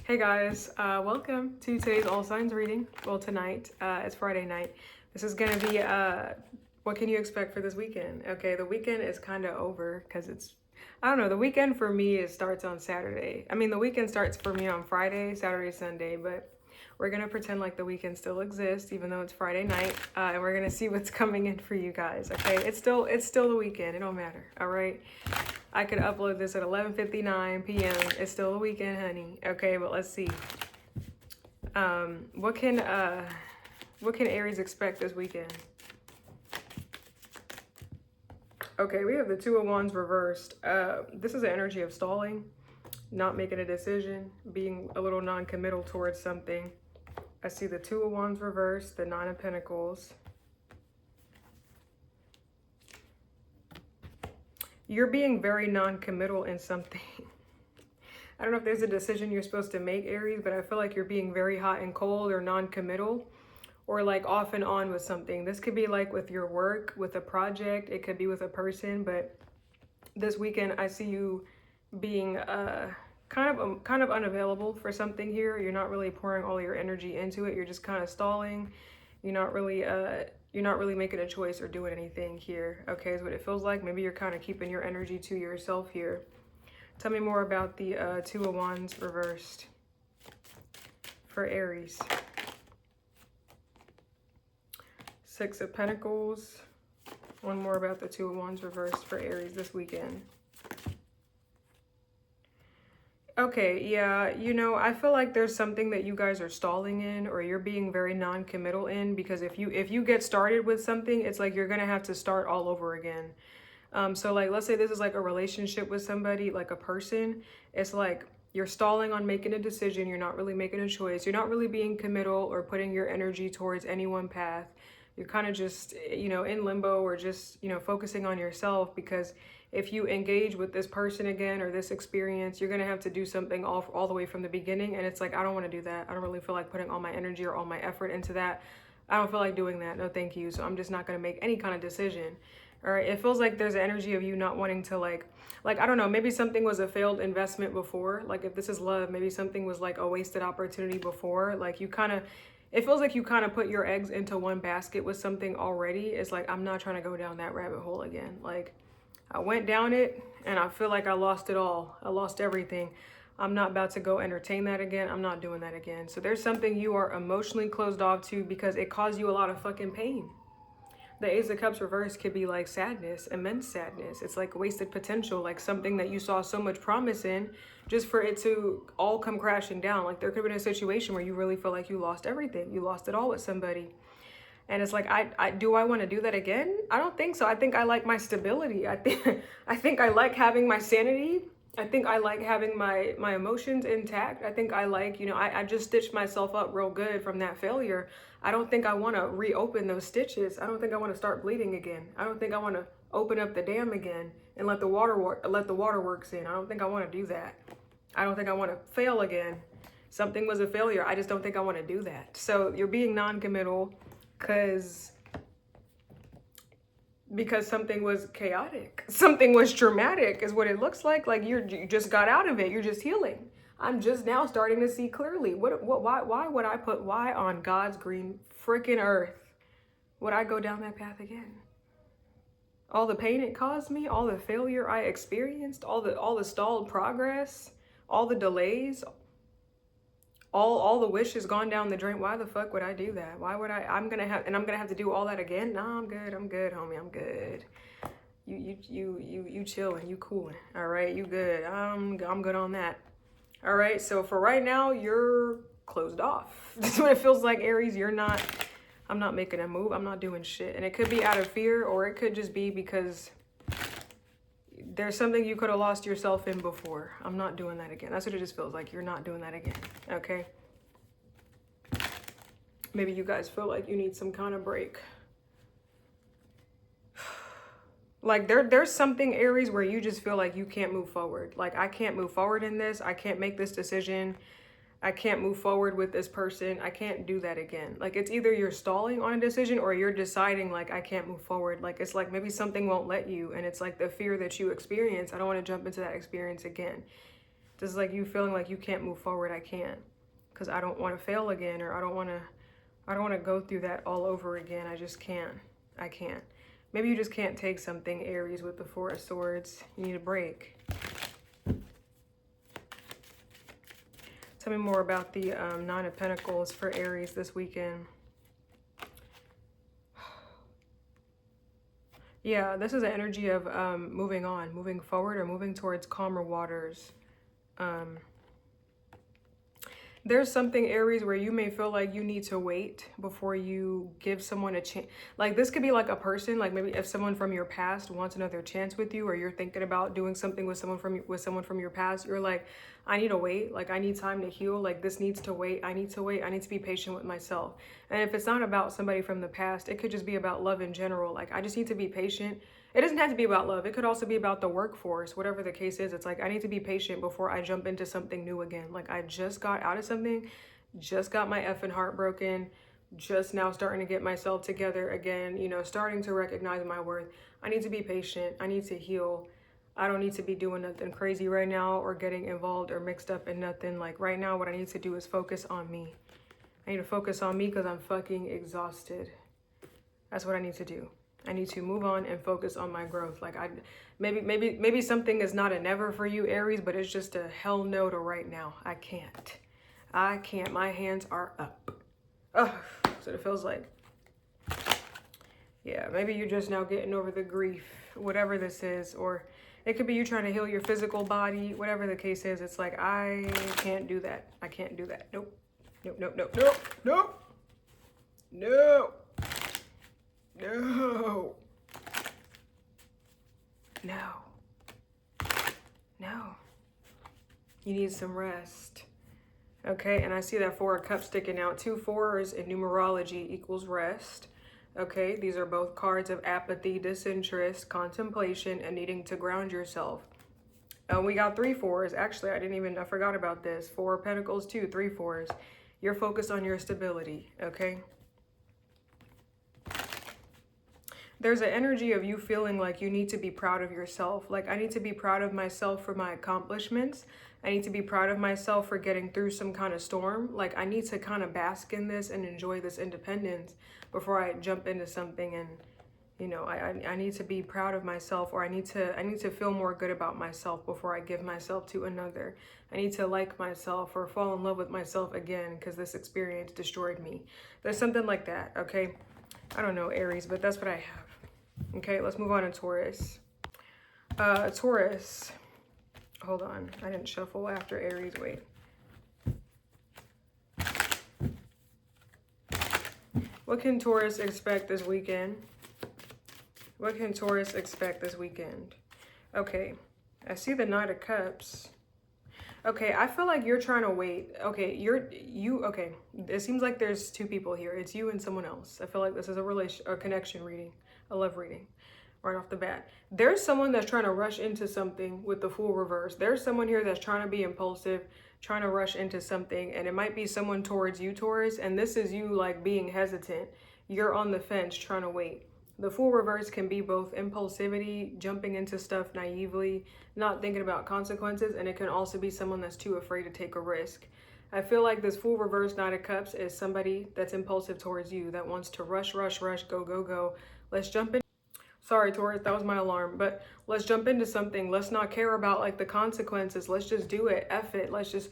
Hey guys, welcome to today's All Signs reading. Well, tonight, it's Friday night. This is gonna be, what can you expect for this weekend? Okay, the weekend is kind of over because I don't know, the weekend for me starts on Saturday. I mean, the weekend starts for me on Friday, Saturday, Sunday, but we're gonna pretend like the weekend still exists, even though it's Friday night, and we're gonna see what's coming in for you guys. Okay, it's still the weekend. It don't matter. All right. I could upload this at 11:59 p.m. It's still the weekend, honey. Okay, but let's see. What can Aries expect this weekend? Okay, we have the Two of Wands reversed. This is an energy of stalling, not making a decision, being a little non-committal towards something. I see the Two of Wands reversed, the Nine of Pentacles. You're being very non-committal in something. I don't know if there's a decision you're supposed to make, Aries, but I feel like you're being very hot and cold or non-committal or like off and on with something. This could be like with your work, with a project. It could be with a person, but this weekend I see you being kind of unavailable for something here. You're not really pouring all your energy into it. You're just kind of stalling. You're not really making a choice or doing anything here. Okay, is what it feels like. Maybe you're kind of keeping your energy to yourself here. Tell me more about the Two of Wands reversed for Aries. Six of Pentacles. One more about the Two of Wands reversed for Aries this weekend. Okay, yeah, you know, I feel like there's something that you guys are stalling in or you're being very non-committal in, because if you get started with something, it's like you're gonna have to start all over again. So like, let's say this is like a relationship with somebody, like a person. It's like you're stalling on making a decision. You're not really making a choice. You're not really being committal or putting your energy towards any one path. You're kind of just, you know, in limbo or just, you know, focusing on yourself, because if you engage with this person again or this experience, you're going to have to do something all the way from the beginning. And it's like, I don't want to do that. I don't really feel like putting all my energy or all my effort into that. I don't feel like doing that. No, thank you. So I'm just not going to make any kind of decision. All right. It feels like there's an energy of you not wanting to like, I don't know, maybe something was a failed investment before. Like if this is love, maybe something was like a wasted opportunity before. Like it feels like you kind of put your eggs into one basket with something already. It's like, I'm not trying to go down that rabbit hole again. Like, I went down it and I feel like I lost it all. I lost everything. I'm not about to go entertain that again. I'm not doing that again. So there's something you are emotionally closed off to because it caused you a lot of fucking pain. The Ace of Cups reversed could be like sadness, immense sadness. It's like wasted potential, like something that you saw so much promise in, just for it to all come crashing down. Like there could have been a situation where you really feel like you lost everything. You lost it all with somebody. And it's like, do I want to do that again? I don't think so. I think I like my stability. I think I like having my sanity. I think I like having my emotions intact. I think I like, you know, I just stitched myself up real good from that failure. I don't think I want to reopen those stitches. I don't think I want to start bleeding again. I don't think I want to open up the dam again and let the waterworks in. I don't think I want to do that. I don't think I want to fail again. Something was a failure. I just don't think I want to do that. So you're being non-committal because something was chaotic, something was traumatic is what it looks like you just got out of it. You're just healing. I'm just now starting to see clearly. Why would I put why on God's green freaking earth would I go down that path again? All the pain it caused me, all the failure I experienced, all the stalled progress, all the delays, all the wishes gone down the drain. Why the fuck would I do that? Why would I'm gonna have to do all that again? Nah, I'm good, homie, I'm good. You chilling, you cooling, all right, you good. I'm good on that. All right, so for right now, you're closed off. That's what it feels like, Aries. I'm not making a move, I'm not doing shit. And it could be out of fear, or it could just be because there's something you could have lost yourself in before. I'm not doing that again. That's what it just feels like. You're not doing that again, okay? Maybe you guys feel like you need some kind of break. Like there's something, Aries, where you just feel like you can't move forward. Like, I can't move forward in this. I can't make this decision. I can't move forward with this person. I can't do that again. Like, it's either you're stalling on a decision or you're deciding like, I can't move forward. Like, it's like maybe something won't let you. And it's like the fear that you experience. I don't want to jump into that experience again. This is like you feeling like you can't move forward. I can't, because I don't want to fail again, or I don't want to go through that all over again. I just can't. I can't. Maybe you just can't take something, Aries, with the Four of Swords. You need a break. Tell me more about the Nine of Pentacles for Aries this weekend. Yeah, this is an energy of moving on, moving forward, or moving towards calmer waters. There's something, Aries, where you may feel like you need to wait before you give someone a chance. Like, this could be like a person, like maybe if someone from your past wants another chance with you, or you're thinking about doing something with someone from your past, you're like, I need to wait. Like, I need time to heal. Like, this needs to wait. I need to wait. I need to be patient with myself. And if it's not about somebody from the past, it could just be about love in general. Like, I just need to be patient. It doesn't have to be about love. It could also be about the workforce, whatever the case is. It's like, I need to be patient before I jump into something new again. Like, I just got out of something, just got my effing heart broken, just now starting to get myself together again, you know, starting to recognize my worth. I need to be patient. I need to heal. I don't need to be doing nothing crazy right now, or getting involved or mixed up in nothing. Like, right now, what I need to do is focus on me. I need to focus on me because I'm fucking exhausted. That's what I need to do. I need to move on and focus on my growth. Like, maybe something is not a never for you, Aries, but it's just a hell no to right now. I can't. I can't. My hands are up. Ugh. So it feels like. Yeah, maybe you're just now getting over the grief, whatever this is, or it could be you trying to heal your physical body, whatever the case is. It's like, I can't do that. I can't do that. Nope. Nope, nope, nope, nope, nope. No. No. No. No. You need some rest. Okay, and I see that Four of Cups sticking out. 2 4s in numerology equals rest. Okay, these are both cards of apathy, disinterest, contemplation, and needing to ground yourself. We got 3 4s. Actually, I forgot about this. 4 of Pentacles, 2, 3 4s. You're focused on your stability, okay? There's an energy of you feeling like you need to be proud of yourself. Like, I need to be proud of myself for my accomplishments. I need to be proud of myself for getting through some kind of storm. Like, I need to kind of bask in this and enjoy this independence before I jump into something. And, you know, I need to be proud of myself, or I need to feel more good about myself before I give myself to another. I need to like myself or fall in love with myself again because this experience destroyed me. There's something like that, okay? I don't know, Aries, but that's what I have. Okay, let's move on to Taurus. Taurus. Hold on. I didn't shuffle after Aries. Wait. What can Taurus expect this weekend? What can Taurus expect this weekend? Okay. I see the Knight of Cups. Okay, I feel like you're trying to wait. Okay, okay. It seems like there's 2 people here. It's you and someone else. I feel like this is a connection reading, a love reading, right off the bat. There's someone that's trying to rush into something with the Fool reverse. There's someone here that's trying to be impulsive, trying to rush into something, and it might be someone towards you, Taurus, and this is you like being hesitant. You're on the fence trying to wait. The Fool reverse can be both impulsivity, jumping into stuff naively, not thinking about consequences, and it can also be someone that's too afraid to take a risk. I feel like this Fool reverse Knight of Cups is somebody that's impulsive towards you, that wants to rush, rush, rush, go, go, go. Let's jump in. Sorry, Taurus, that was my alarm, but let's jump into something. Let's not care about like the consequences. Let's just do it. F it. Let's just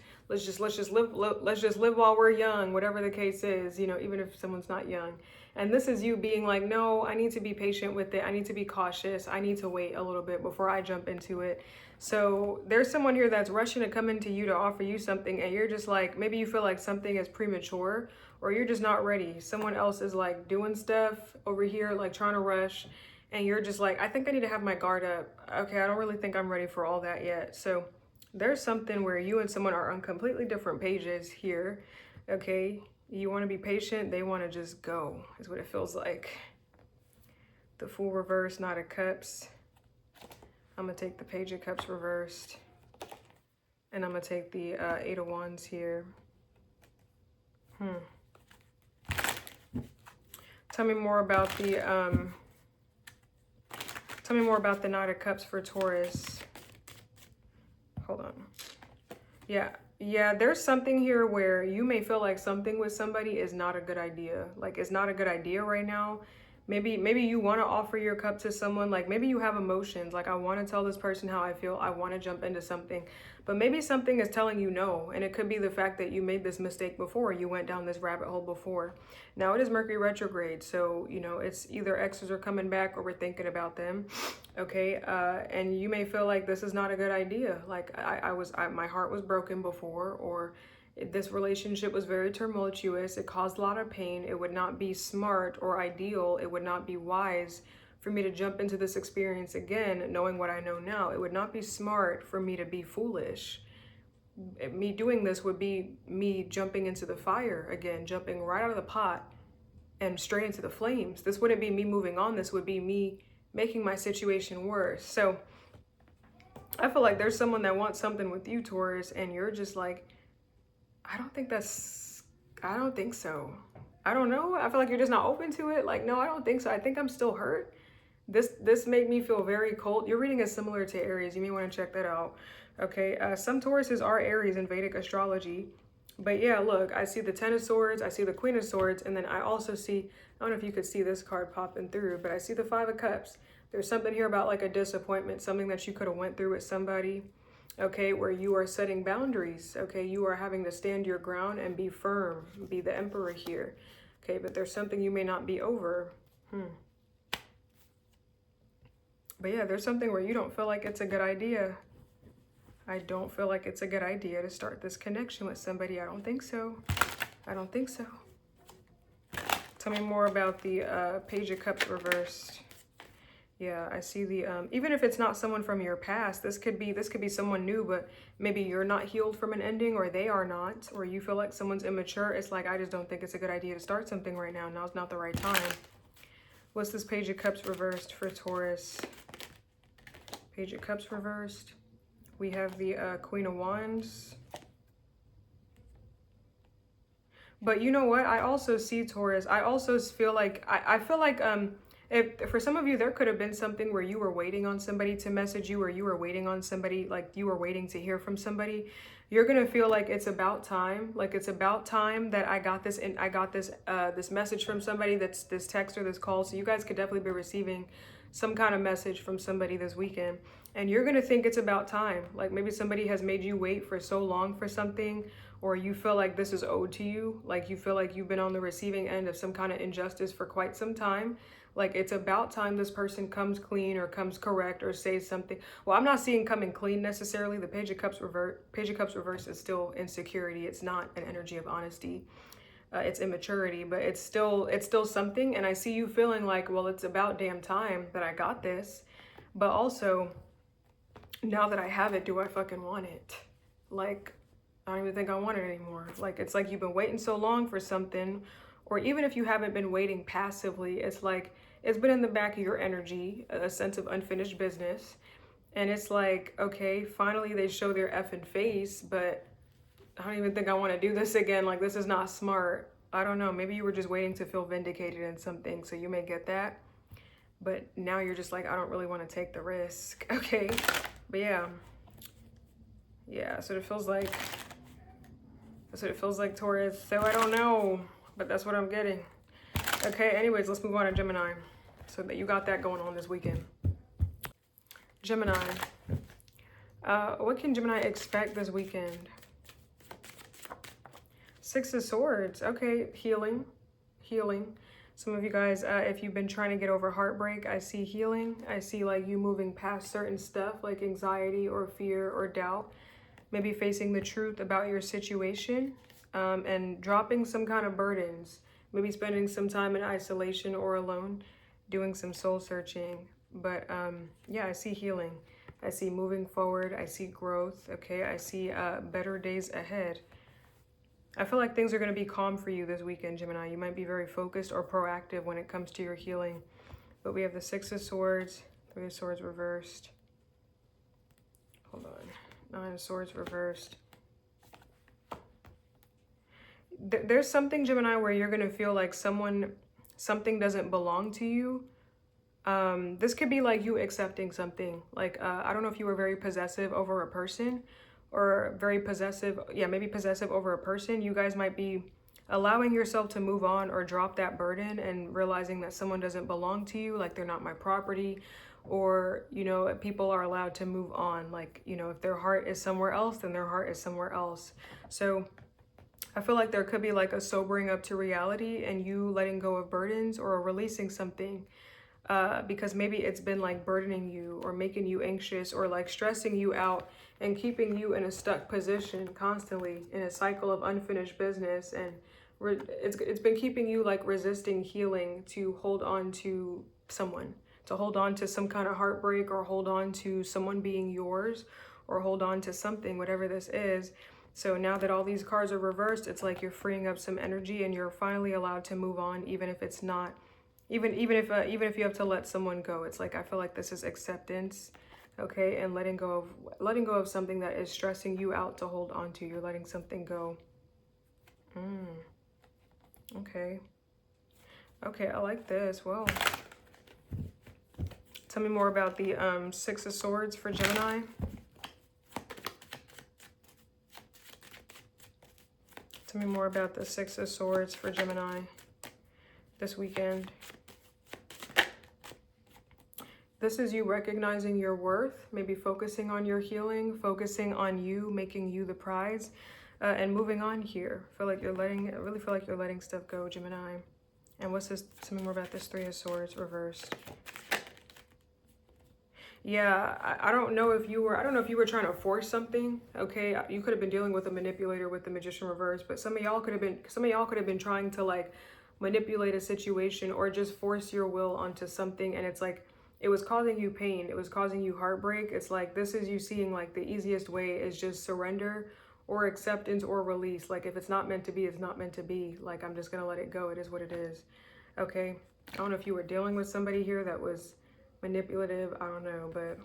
live while we're young, whatever the case is, you know, even if someone's not young. And this is you being like, no, I need to be patient with it. I need to be cautious. I need to wait a little bit before I jump into it. So there's someone here that's rushing to come into you to offer you something, and you're just like, maybe you feel like something is premature, or you're just not ready. Someone else is like doing stuff over here, like trying to rush, and you're just like, I think I need to have my guard up. Okay, I don't really think I'm ready for all that yet. So there's something where you and someone are on completely different pages here, okay? You want to be patient, they want to just go, is what it feels like. The Fool reversed, Knight of Cups. I'm going to take the Page of Cups reversed. And I'm going to take the 8 of Wands here. Tell me more about the Knight of Cups for Taurus. Hold on. Yeah, there's something here where you may feel like something with somebody is not a good idea. Like it's not a good idea right now. Maybe you want to offer your cup to someone, like maybe you have emotions, like I want to tell this person how I feel, I want to jump into something, but maybe something is telling you no, and it could be the fact that you made this mistake before, you went down this rabbit hole before. Now it is Mercury retrograde, so you know it's either exes are coming back or we're thinking about them. Okay, and you may feel like this is not a good idea, like my heart was broken before, or this relationship was very tumultuous. It caused a lot of pain. It would not be smart or ideal. It would not be wise for me to jump into this experience again, knowing what I know now. It would not be smart for me to be foolish. Me doing this would be me jumping into the fire again, jumping right out of the pot and straight into the flames. This wouldn't be me moving on. This would be me making my situation worse. So I feel like there's someone that wants something with you, Taurus, and you're just like, I don't think so. I don't know. I feel like you're just not open to it. Like, no, I don't think so. I think I'm still hurt. This made me feel very cold. Your reading is similar to Aries. You may want to check that out. Okay. Some Tauruses are Aries in Vedic astrology. But yeah, look, I see the Ten of Swords. I see the Queen of Swords. And then I also see, I don't know if you could see this card popping through, but I see the Five of Cups. There's something here about like a disappointment, something that you could have went through with somebody. Okay, where you are setting boundaries. Okay, you are having to stand your ground and be firm, be the emperor here. Okay, but there's something you may not be over. But yeah, there's something where you don't feel like it's a good idea. I don't feel like it's a good idea to start this connection with somebody. I don't think so. I don't think so. Tell me more about the Page of Cups reversed. Yeah, I see the even if it's not someone from your past, this could be someone new, but maybe you're not healed from an ending, or they are not, or you feel like someone's immature. It's like, I just don't think it's a good idea to start something right now. Now's not the right time. What's this Page of Cups reversed for Taurus? Page of Cups reversed. We have the Queen of Wands. But you know what? I also see, Taurus, I also feel like I feel like if for some of you, there could have been something where you were waiting on somebody to message you, or you were waiting on somebody, like you were waiting to hear from somebody. You're gonna feel like it's about time. Like it's about time that I got this, and I got this this message from somebody, that's this text or this call. So you guys could definitely be receiving some kind of message from somebody this weekend, and you're gonna think it's about time. Like maybe somebody has made you wait for so long for something, or you feel like this is owed to you. Like you feel like you've been on the receiving end of some kind of injustice for quite some time. Like it's about time this person comes clean, or comes correct, or says something. Well, I'm not seeing coming clean necessarily. The Page of Cups reverse is still insecurity. It's not an energy of honesty. It's immaturity, but it's still something. And I see you feeling like, well, it's about damn time that I got this. But also, now that I have it, do I fucking want it? Like, I don't even think I want it anymore. Like, it's like you've been waiting so long for something, or even if you haven't been waiting passively, it's like it's been in the back of your energy, a sense of unfinished business. And it's like, okay, finally they show their effing face, but I don't even think I want to do this again. Like, this is not smart. I don't know. Maybe you were just waiting to feel vindicated in something, so you may get that. But now you're just like, I don't really want to take the risk. Okay. But yeah. Yeah, that's what it feels like. That's what it feels like, Taurus. So I don't know, but that's what I'm getting. Okay, anyways, let's move on to Gemini. So that you got that going on this weekend. Gemini. What can Gemini expect this weekend? Six of Swords. Okay, healing. Some of you guys, if you've been trying to get over heartbreak, I see healing. I see like you moving past certain stuff like anxiety or fear or doubt. Maybe facing the truth about your situation, and dropping some kind of burdens. Maybe spending some time in isolation or alone, doing some soul searching. But yeah, I see healing. I see moving forward. I see growth. Okay, I see better days ahead. I feel like things are going to be calm for you this weekend, Gemini. You might be very focused or proactive when it comes to your healing. But we have the Six of Swords, Three of Swords reversed. Hold on. Nine of Swords reversed. There's something, Gemini, where you're going to feel like something doesn't belong to you. This could be like you accepting something. Like, I don't know if you were very possessive over a person, or very possessive, yeah, maybe possessive over a person, you guys might be allowing yourself to move on or drop that burden and realizing that someone doesn't belong to you, like they're not my property, or, you know, people are allowed to move on. Like, you know, if their heart is somewhere else, then their heart is somewhere else. So I feel like there could be like a sobering up to reality and you letting go of burdens or releasing something, because maybe it's been like burdening you or making you anxious or like stressing you out and keeping you in a stuck position constantly in a cycle of unfinished business. And it's been keeping you like resisting healing to hold on to someone, to hold on to some kind of heartbreak, or hold on to someone being yours, or hold on to something, whatever this is. So now that all these cards are reversed, it's like you're freeing up some energy and you're finally allowed to move on, even if it's not, even if you have to let someone go. It's like, I feel like this is acceptance, okay, and letting go of something that is stressing you out to hold on to. You're letting something go. Okay. Okay, I like this. Well, tell me more about the Six of Swords for Gemini. Tell me more about the Six of Swords for Gemini this weekend. This is you recognizing your worth, maybe focusing on your healing, focusing on you, making you the prize, and moving on here. I really feel like you're letting stuff go, Gemini. And what's this? Tell me more about this Three of Swords reversed. Yeah, I don't know if you were trying to force something. Okay, you could have been dealing with a manipulator with the Magician reverse, but some of y'all could have been trying to like manipulate a situation or just force your will onto something, and it's like it was causing you pain, it was causing you heartbreak. It's like this is you seeing like the easiest way is just surrender or acceptance or release. Like if it's not meant to be, it's not meant to be. Like I'm just gonna let it go. It is what it is. Okay, I don't know if you were dealing with somebody here that was manipulative, I don't know, but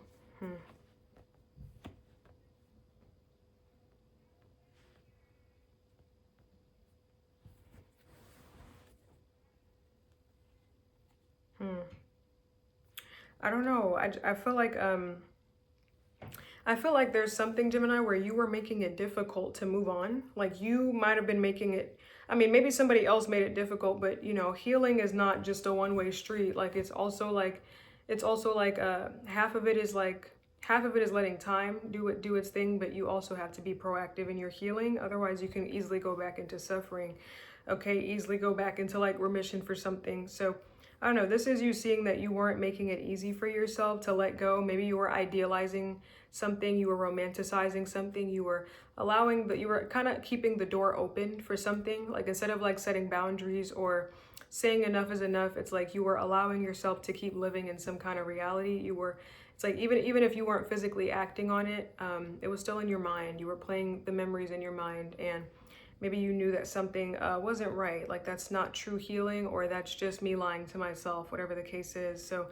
I don't know. I feel like there's something, Gemini, where you were making it difficult to move on. Like you might have been making it, I mean, maybe somebody else made it difficult, but you know, healing is not just a one-way street. Like it's also like half of it is letting time do its thing, but you also have to be proactive in your healing. Otherwise you can easily go back into suffering. Okay, easily go back into like remission for something. So I don't know, this is you seeing that you weren't making it easy for yourself to let go. Maybe you were idealizing something, you were romanticizing something, you were kind of keeping the door open for something. Like instead of like setting boundaries or saying enough is enough, it's like you were allowing yourself to keep living in some kind of reality. It's like even if you weren't physically acting on it, it was still in your mind. You were playing the memories in your mind, and maybe you knew that something wasn't right. Like that's not true healing, or that's just me lying to myself, whatever the case is. So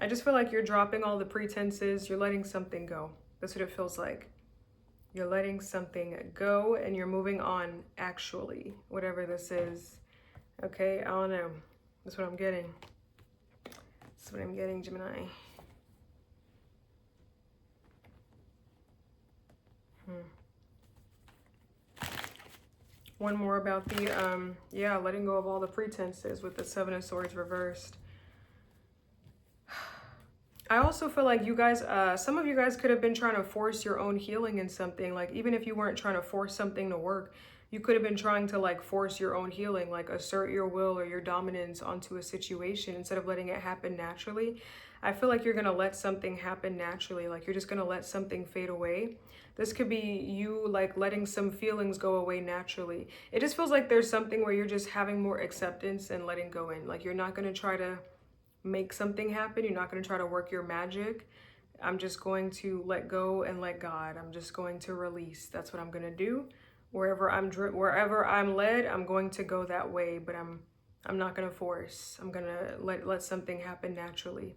I just feel like you're dropping all the pretenses. You're letting something go. That's what it feels like. You're letting something go and you're moving on, actually, whatever this is. Okay, I don't know. That's what I'm getting. That's what I'm getting, Gemini. One more about the, letting go of all the pretenses with the Seven of Swords reversed. I also feel like you guys, some of you guys could have been trying to force your own healing in something. Like even if you weren't trying to force something to work, you could have been trying to like force your own healing, like assert your will or your dominance onto a situation instead of letting it happen naturally. I feel like you're going to let something happen naturally. Like you're just going to let something fade away. This could be you like letting some feelings go away naturally. It just feels like there's something where you're just having more acceptance and letting go in. Like you're not going to try to make something happen. You're not going to try to work your magic. I'm just going to let go and let God. I'm just going to release. That's what I'm going to do. Wherever I'm led, I'm going to go that way, but I'm not going to force. I'm going to let something happen naturally.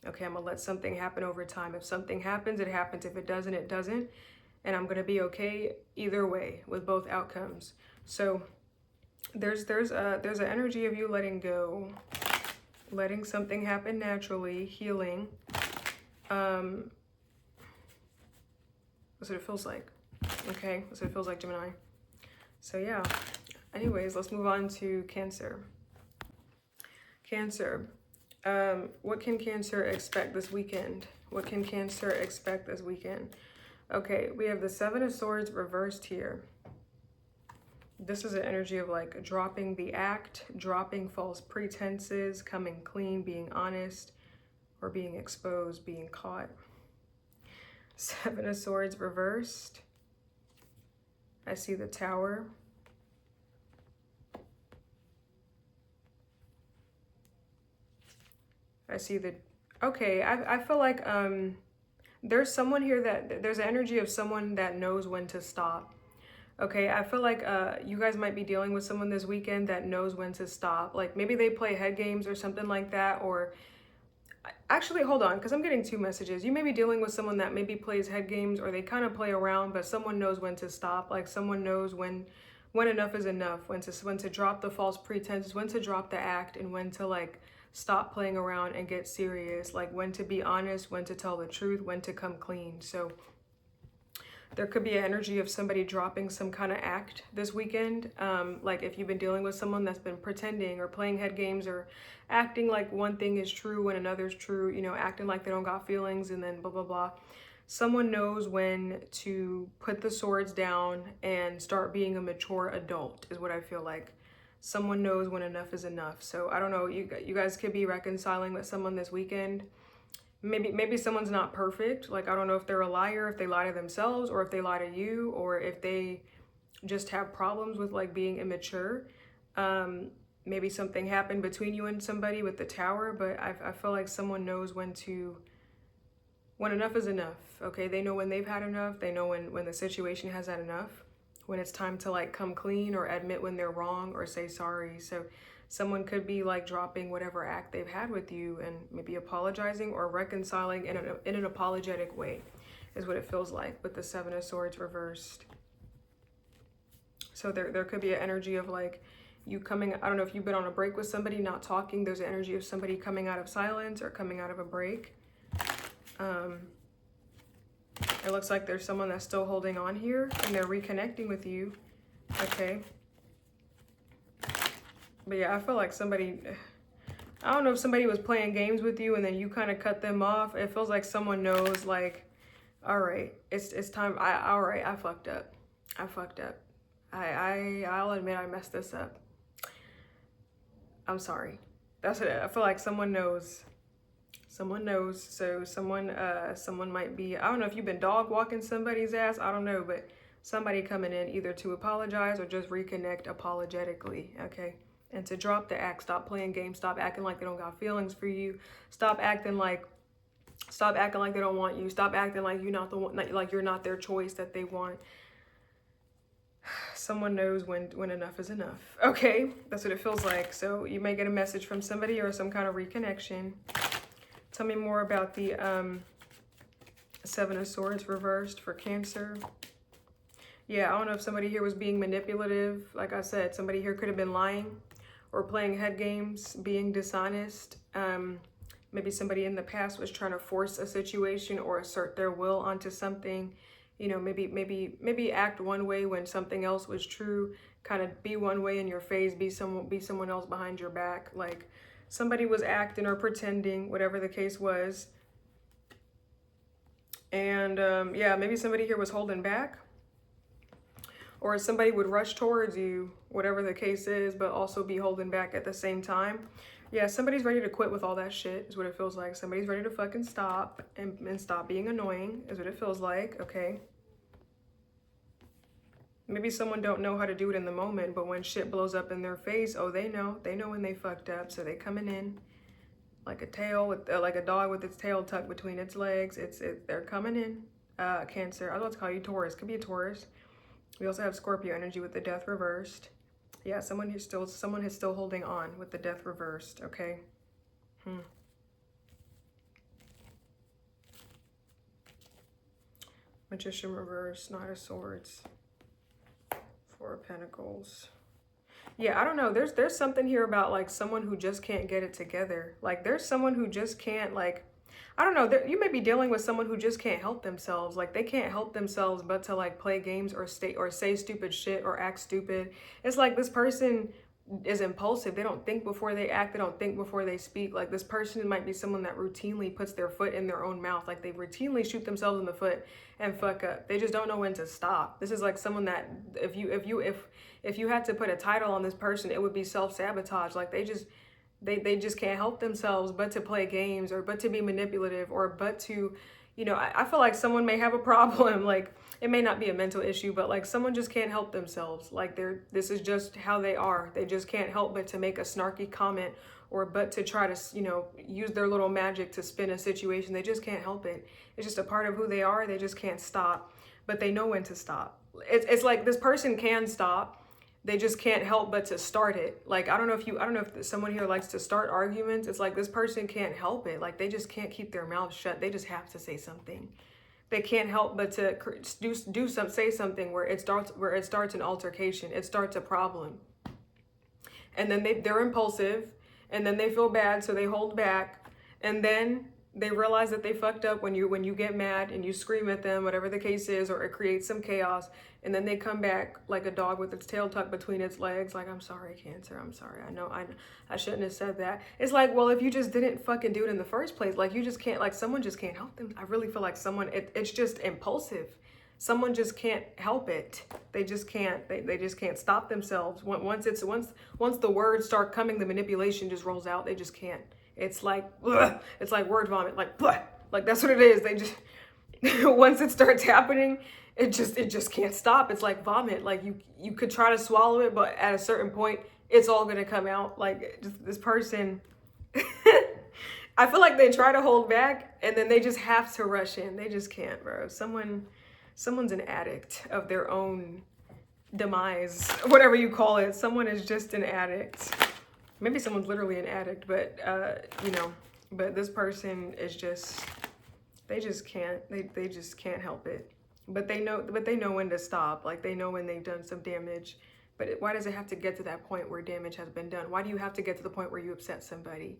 Okay, I'm going to let something happen over time. If something happens, it happens. If it doesn't, it doesn't. And I'm going to be okay either way with both outcomes. So there's an energy of you letting go, letting something happen naturally, healing. That's what it feels like. Okay, so it feels like Gemini. So yeah, anyways, let's move on to Cancer. Cancer. What can Cancer expect this weekend? What can Cancer expect this weekend? Okay, we have the Seven of Swords reversed here. This is an energy of like dropping the act, dropping false pretenses, coming clean, being honest, or being exposed, being caught. Seven of Swords reversed. I see the Tower. I see the, okay, I feel like there's someone here that, there's an energy of someone that knows when to stop. Okay, I feel like you guys might be dealing with someone this weekend that knows when to stop. Like maybe they play head games or something like that, or actually, hold on, because I'm getting two messages. You may be dealing with someone that maybe plays head games, or they kind of play around, but someone knows when to stop. Like someone knows when enough is enough, when to drop the false pretenses, when to drop the act, and when to like stop playing around and get serious. Like when to be honest, when to tell the truth, when to come clean. So there could be an energy of somebody dropping some kind of act this weekend. Like if you've been dealing with someone that's been pretending or playing head games or acting like one thing is true when another's true, you know, acting like they don't got feelings and then blah, blah, blah. Someone knows when to put the swords down and start being a mature adult is what I feel like. Someone knows when enough is enough. So I don't know, you guys could be reconciling with someone this weekend. Maybe someone's not perfect. Like, I don't know if they're a liar, if they lie to themselves, or if they lie to you, or if they just have problems with like being immature. Maybe something happened between you and somebody with the Tower, but I feel like someone knows when enough is enough. Okay, they know when they've had enough. They know when the situation has had enough, when it's time to like come clean or admit when they're wrong or say sorry. So someone could be like dropping whatever act they've had with you and maybe apologizing or reconciling in an apologetic way is what it feels like with the Seven of Swords reversed. So there could be an energy of like you coming, I don't know if you've been on a break with somebody, not talking. There's an energy of somebody coming out of silence or coming out of a break. It looks like there's someone that's still holding on here and they're reconnecting with you. Okay. But yeah, I feel like somebody, I don't know if somebody was playing games with you and then you kind of cut them off. It feels like someone knows like, all right, it's time. All right, I fucked up. I'll admit I messed this up. I'm sorry. That's it. I feel like someone knows. Someone knows. So someone might be, I don't know if you've been dog walking somebody's ass. I don't know, but somebody coming in either to apologize or just reconnect apologetically. Okay. And to drop the act, stop playing games, stop acting like they don't got feelings for you, stop acting like they don't want you, stop acting like you're not the one, like you're not their choice that they want. Someone knows when enough is enough. Okay, that's what it feels like. So you may get a message from somebody or some kind of reconnection. Tell me more about the Seven of Swords reversed for Cancer. Yeah, I don't know if somebody here was being manipulative. Like I said, somebody here could have been lying or playing head games, being dishonest. Maybe somebody in the past was trying to force a situation or assert their will onto something. You know, maybe act one way when something else was true. Kind of be one way in your face, be someone else behind your back. Like somebody was acting or pretending, whatever the case was. And yeah, maybe somebody here was holding back. Or somebody would rush towards you, whatever the case is, but also be holding back at the same time. Yeah, somebody's ready to quit with all that shit, is what it feels like. Somebody's ready to fucking stop and stop being annoying, is what it feels like, okay? Maybe someone don't know how to do it in the moment, but when shit blows up in their face, oh, they know when they fucked up, so they coming in like a tail, like a dog with its tail tucked between its legs. They're coming in. Cancer, I was about to call you Taurus, could be a Taurus. We also have Scorpio energy with the Death reversed. Yeah, someone is still holding on with the Death reversed, okay? Magician reversed, Knight of Swords. Four of Pentacles. Yeah, I don't know. There's something here about like someone who just can't get it together. Like there's someone who just can't like, I don't know, you may be dealing with someone who just can't help themselves. Like they can't help themselves but to like play games or say stupid shit or act stupid. It's like this person is impulsive. They don't think before they act. They don't think before they speak. Like this person might be someone that routinely puts their foot in their own mouth. Like they routinely shoot themselves in the foot and fuck up. They just don't know when to stop. This is like someone that if you had to put a title on this person, it would be self-sabotage. Like they just can't help themselves but to play games or but to be manipulative or but to, you know, I feel like someone may have a problem. Like it may not be a mental issue, but like someone just can't help themselves. Like this is just how they are. They just can't help but to make a snarky comment or but to try to, you know, use their little magic to spin a situation. They just can't help it. It's just a part of who they are. They just can't stop, but they know when to stop. It's like this person can stop. They just can't help but to start it. Like, I don't know if someone here likes to start arguments. It's like this person can't help it. Like they just can't keep their mouth shut. They just have to say something. They can't help but to say something where it starts an altercation. It starts a problem. And then they're impulsive and then they feel bad. So they hold back and then they realize that they fucked up when you get mad and you scream at them, whatever the case is, or it creates some chaos. And then they come back like a dog with its tail tucked between its legs. Like, I'm sorry, Cancer. I'm sorry. I know I shouldn't have said that. It's like, well, if you just didn't fucking do it in the first place, like you just can't, like someone just can't help them. I really feel like someone, it's just impulsive. Someone just can't help it. They just can't, they just can't stop themselves. Once the words start coming, the manipulation just rolls out. They just can't. It's like, ugh, it's like word vomit, like, bleh. Like that's what it is. They just, once it starts happening, it just can't stop. It's like vomit. Like you could try to swallow it, but at a certain point, it's all gonna come out. Like just this person, I feel like they try to hold back and then they just have to rush in. They just can't, bro. Someone's an addict of their own demise, whatever you call it. Someone is just an addict. Maybe someone's literally an addict, but you know, but this person is just, they just can't help it. But they know when to stop. Like they know when they've done some damage. But why does it have to get to that point where damage has been done? Why do you have to get to the point where you upset somebody?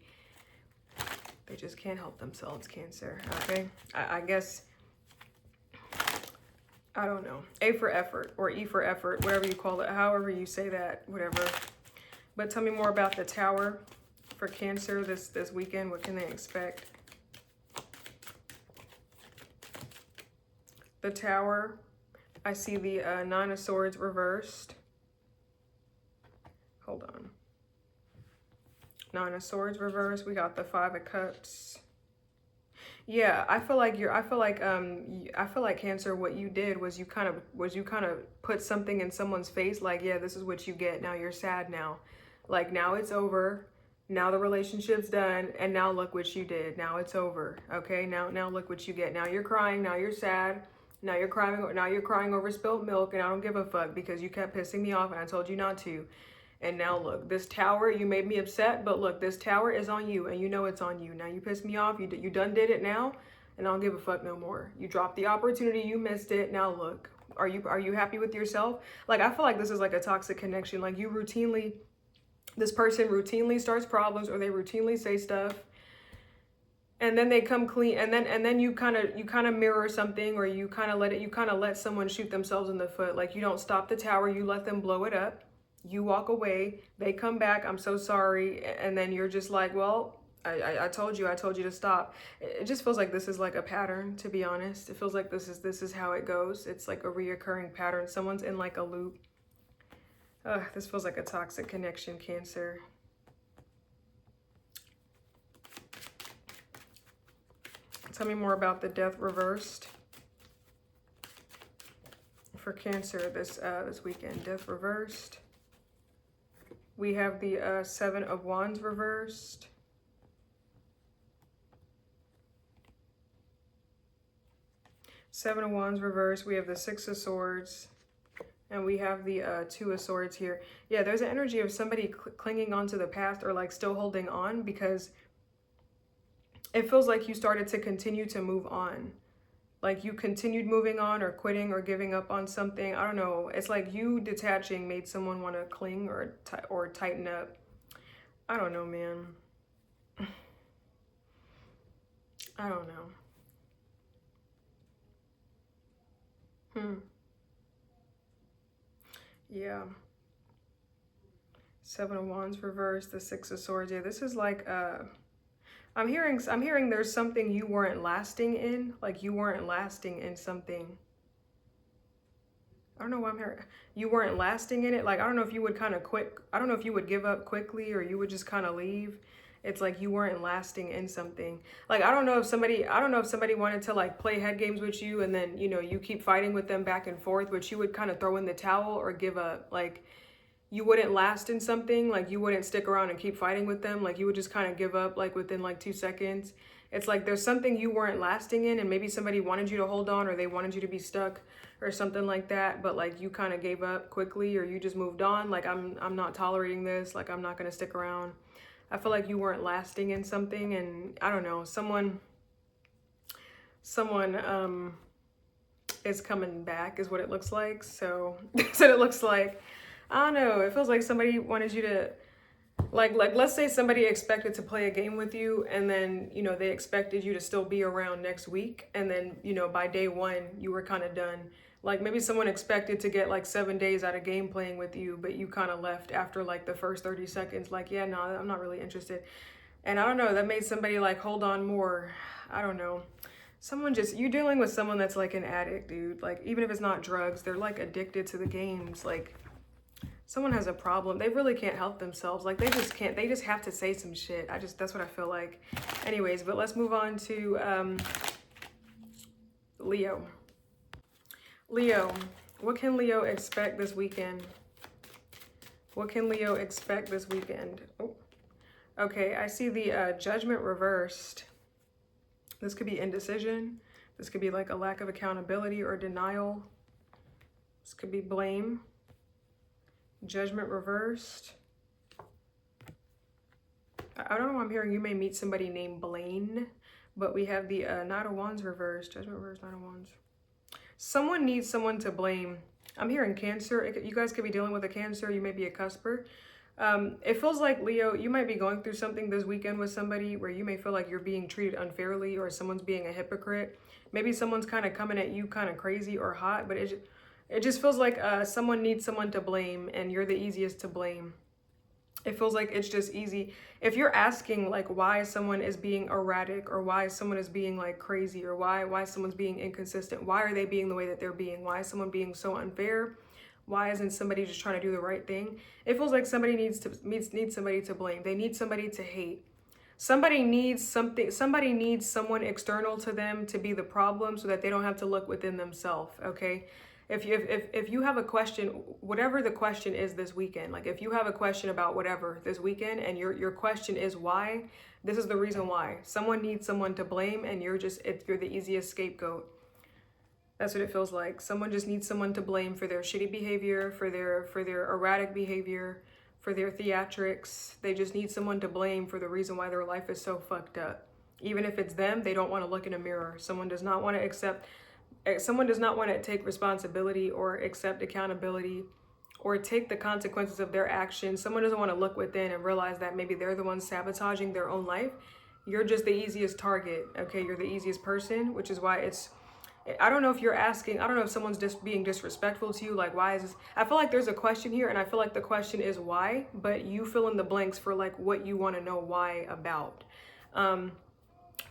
They just can't help themselves, Cancer. Okay, I guess, I don't know. A for effort or E for effort, whatever you call it, however you say that, whatever. But tell me more about the Tower for Cancer this weekend. What can they expect? The Tower, I see the Nine of Swords reversed. Hold on. Nine of Swords reversed. We got the Five of Cups. Yeah, I feel like Cancer, what you did was you kind of put something in someone's face like, yeah, this is what you get. Now you're sad now. Like now it's over. Now the relationship's done, and now look what you did. Now it's over. Okay? Now look what you get. Now you're crying, now you're sad. Now you're crying over spilled milk, and I don't give a fuck because you kept pissing me off and I told you not to. And now look, this Tower, you made me upset, but look, this Tower is on you and you know it's on you. Now you pissed me off, you done did it now, and I don't give a fuck no more. You dropped the opportunity, you missed it. Now look, are you happy with yourself? Like I feel like this is like a toxic connection. Like this person routinely starts problems or they routinely say stuff and then they come clean and then you kind of mirror something or you kind of let someone shoot themselves in the foot. Like you don't stop the Tower, you let them blow it up. You walk away, they come back, I'm so sorry, and then you're just like, well, I told you to stop. It just feels like this is like a pattern, to be honest. It feels like this is how it goes. It's like a reoccurring pattern. Someone's in like a loop. This feels like a toxic connection, Cancer. Tell me more about the Death reversed for Cancer this weekend. Death reversed. We have the Seven of Wands reversed. Seven of Wands reversed. We have the Six of Swords. And we have the Two of Swords here. Yeah, there's an energy of somebody clinging on to the past or like still holding on because it feels like you started to continue to move on. Like you continued moving on or quitting or giving up on something. I don't know. It's like you detaching made someone want to cling or tighten up. I don't know, man. I don't know. Yeah. Seven of Wands reversed, the Six of Swords. Yeah, this is like I'm hearing there's something you weren't lasting in, like you weren't lasting in something. I don't know why I'm hearing you weren't lasting in it. Like, I don't know if you would kind of quit. I don't know if you would give up quickly or you would just kind of leave. It's like you weren't lasting in something. Like, I don't know if somebody wanted to like play head games with you and then, you know, you keep fighting with them back and forth, but you would kind of throw in the towel or give up. Like, you wouldn't last in something. Like, you wouldn't stick around and keep fighting with them. Like, you would just kind of give up like within like 2 seconds. It's like there's something you weren't lasting in and maybe somebody wanted you to hold on or they wanted you to be stuck or something like that, but like you kind of gave up quickly or you just moved on. Like, I'm not tolerating this. Like, I'm not going to stick around. I feel like you weren't lasting in something, and I don't know, someone is coming back is what it looks like. So that's what it looks like. I don't know. It feels like somebody wanted you to like let's say somebody expected to play a game with you and then, you know, they expected you to still be around next week, and then, you know, by day 1 you were kind of done. Like, maybe someone expected to get like 7 days out of game playing with you, but you kind of left after like the first 30 seconds. Like, yeah, no, I'm not really interested. And I don't know, that made somebody like hold on more. I don't know. You're dealing with someone that's like an addict, dude. Like, even if it's not drugs, they're like addicted to the games. Like, someone has a problem. They really can't help themselves. Like, they just can't. They just have to say some shit. That's what I feel like. Anyways, but let's move on to Leo. Leo, what can Leo expect this weekend? What can Leo expect this weekend? Oh, okay, I see the Judgment reversed. This could be indecision. This could be like a lack of accountability or denial. This could be blame. Judgment reversed. I don't know why I'm hearing you may meet somebody named Blaine, but we have the Knight of Wands reversed. Judgment reversed, Knight of Wands. Someone needs someone to blame. I'm hearing Cancer. You guys could be dealing with a Cancer. You may be a cusper. It feels like, Leo, you might be going through something this weekend with somebody where you may feel like you're being treated unfairly or someone's being a hypocrite. Maybe someone's kind of coming at you kind of crazy or hot, but it just feels like someone needs someone to blame and you're the easiest to blame. It feels like it's just easy. If you're asking like why someone is being erratic or why someone is being like crazy or why someone's being inconsistent, why are they being the way that they're being? Why is someone being so unfair? Why isn't somebody just trying to do the right thing? It feels like somebody needs somebody to blame. They need somebody to hate. Somebody needs something. Somebody needs someone external to them to be the problem so that they don't have to look within themselves, okay? If you have a question, whatever the question is this weekend, like if you have a question about whatever this weekend and your question is why, this is the reason why. Someone needs someone to blame and you're the easiest scapegoat. That's what it feels like. Someone just needs someone to blame for their shitty behavior, for their erratic behavior, for their theatrics. They just need someone to blame for the reason why their life is so fucked up. Even if it's them, they don't want to look in a mirror. Someone does not want to take responsibility or accept accountability or take the consequences of their actions. Someone doesn't want to look within and realize that maybe they're the ones sabotaging their own life. You're just the easiest target, okay? You're the easiest person, which is why I don't know if you're asking, I don't know if someone's just being disrespectful to you, like why is this? I feel like there's a question here and I feel like the question is why, but you fill in the blanks for like what you want to know why about.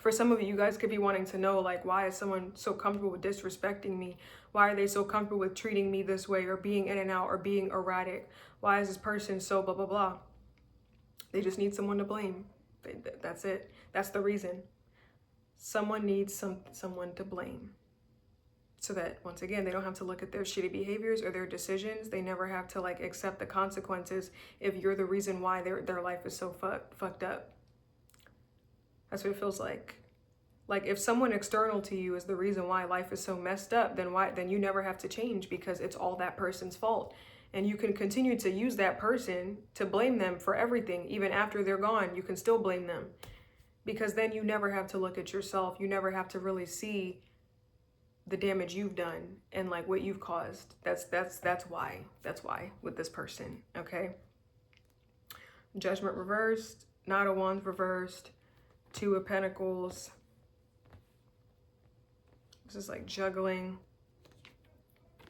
For some of you guys could be wanting to know, like, why is someone so comfortable with disrespecting me? Why are they so comfortable with treating me this way or being in and out or being erratic? Why is this person so blah, blah, blah? They just need someone to blame. That's it. That's the reason. Someone needs someone to blame. So that, once again, they don't have to look at their shitty behaviors or their decisions. They never have to, like, accept the consequences if you're the reason why their life is so fucked up. That's what it feels like. Like, if someone external to you is the reason why life is so messed up, then you never have to change because it's all that person's fault. And you can continue to use that person to blame them for everything. Even after they're gone, you can still blame them. Because then you never have to look at yourself. You never have to really see the damage you've done and like what you've caused. That's why with this person, okay? Judgment reversed, Knight of Wands reversed, Two of Pentacles, This is like juggling.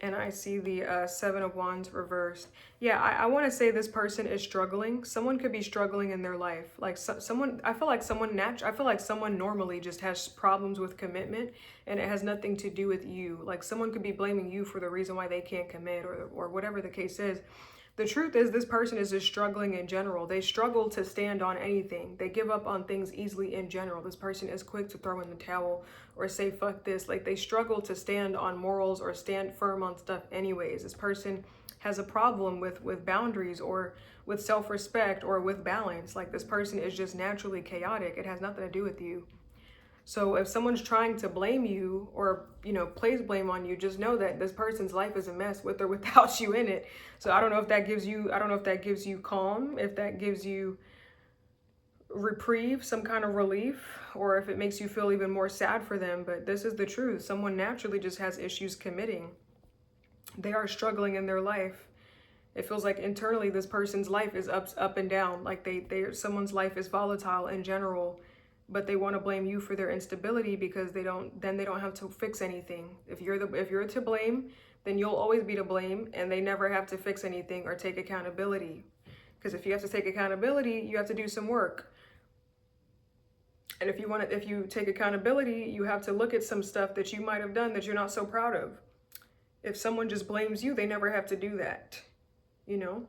And I see the Seven of Wands reversed. Yeah, I want to say this person is struggling. Someone could be struggling in their life. Like someone, I feel like someone normally just has problems with commitment, and it has nothing to do with you. Like someone could be blaming you for the reason why they can't commit, or whatever the case is. The truth is, this person is just struggling in general. They struggle to stand on anything. They give up on things easily in general. This person is quick to throw in the towel or say, fuck this. Like they struggle to stand on morals or stand firm on stuff anyways. This person has a problem with boundaries or with self-respect or with balance. Like this person is just naturally chaotic. It has nothing to do with you. So if someone's trying to blame you or, you know, place blame on you, just know that this person's life is a mess with or without you in it. So I don't know if that gives you calm, if that gives you reprieve, some kind of relief, or if it makes you feel even more sad for them. But this is the truth. Someone naturally just has issues committing. They are struggling in their life. It feels like internally this person's life is up and down. Like someone's life is volatile in general. But they want to blame you for their instability because they don't have to fix anything. If you're to blame, then you'll always be to blame, and they never have to fix anything or take accountability. Because if you have to take accountability, you have to do some work. And if you take accountability, you have to look at some stuff that you might have done that you're not so proud of. If someone just blames you, they never have to do that, you know?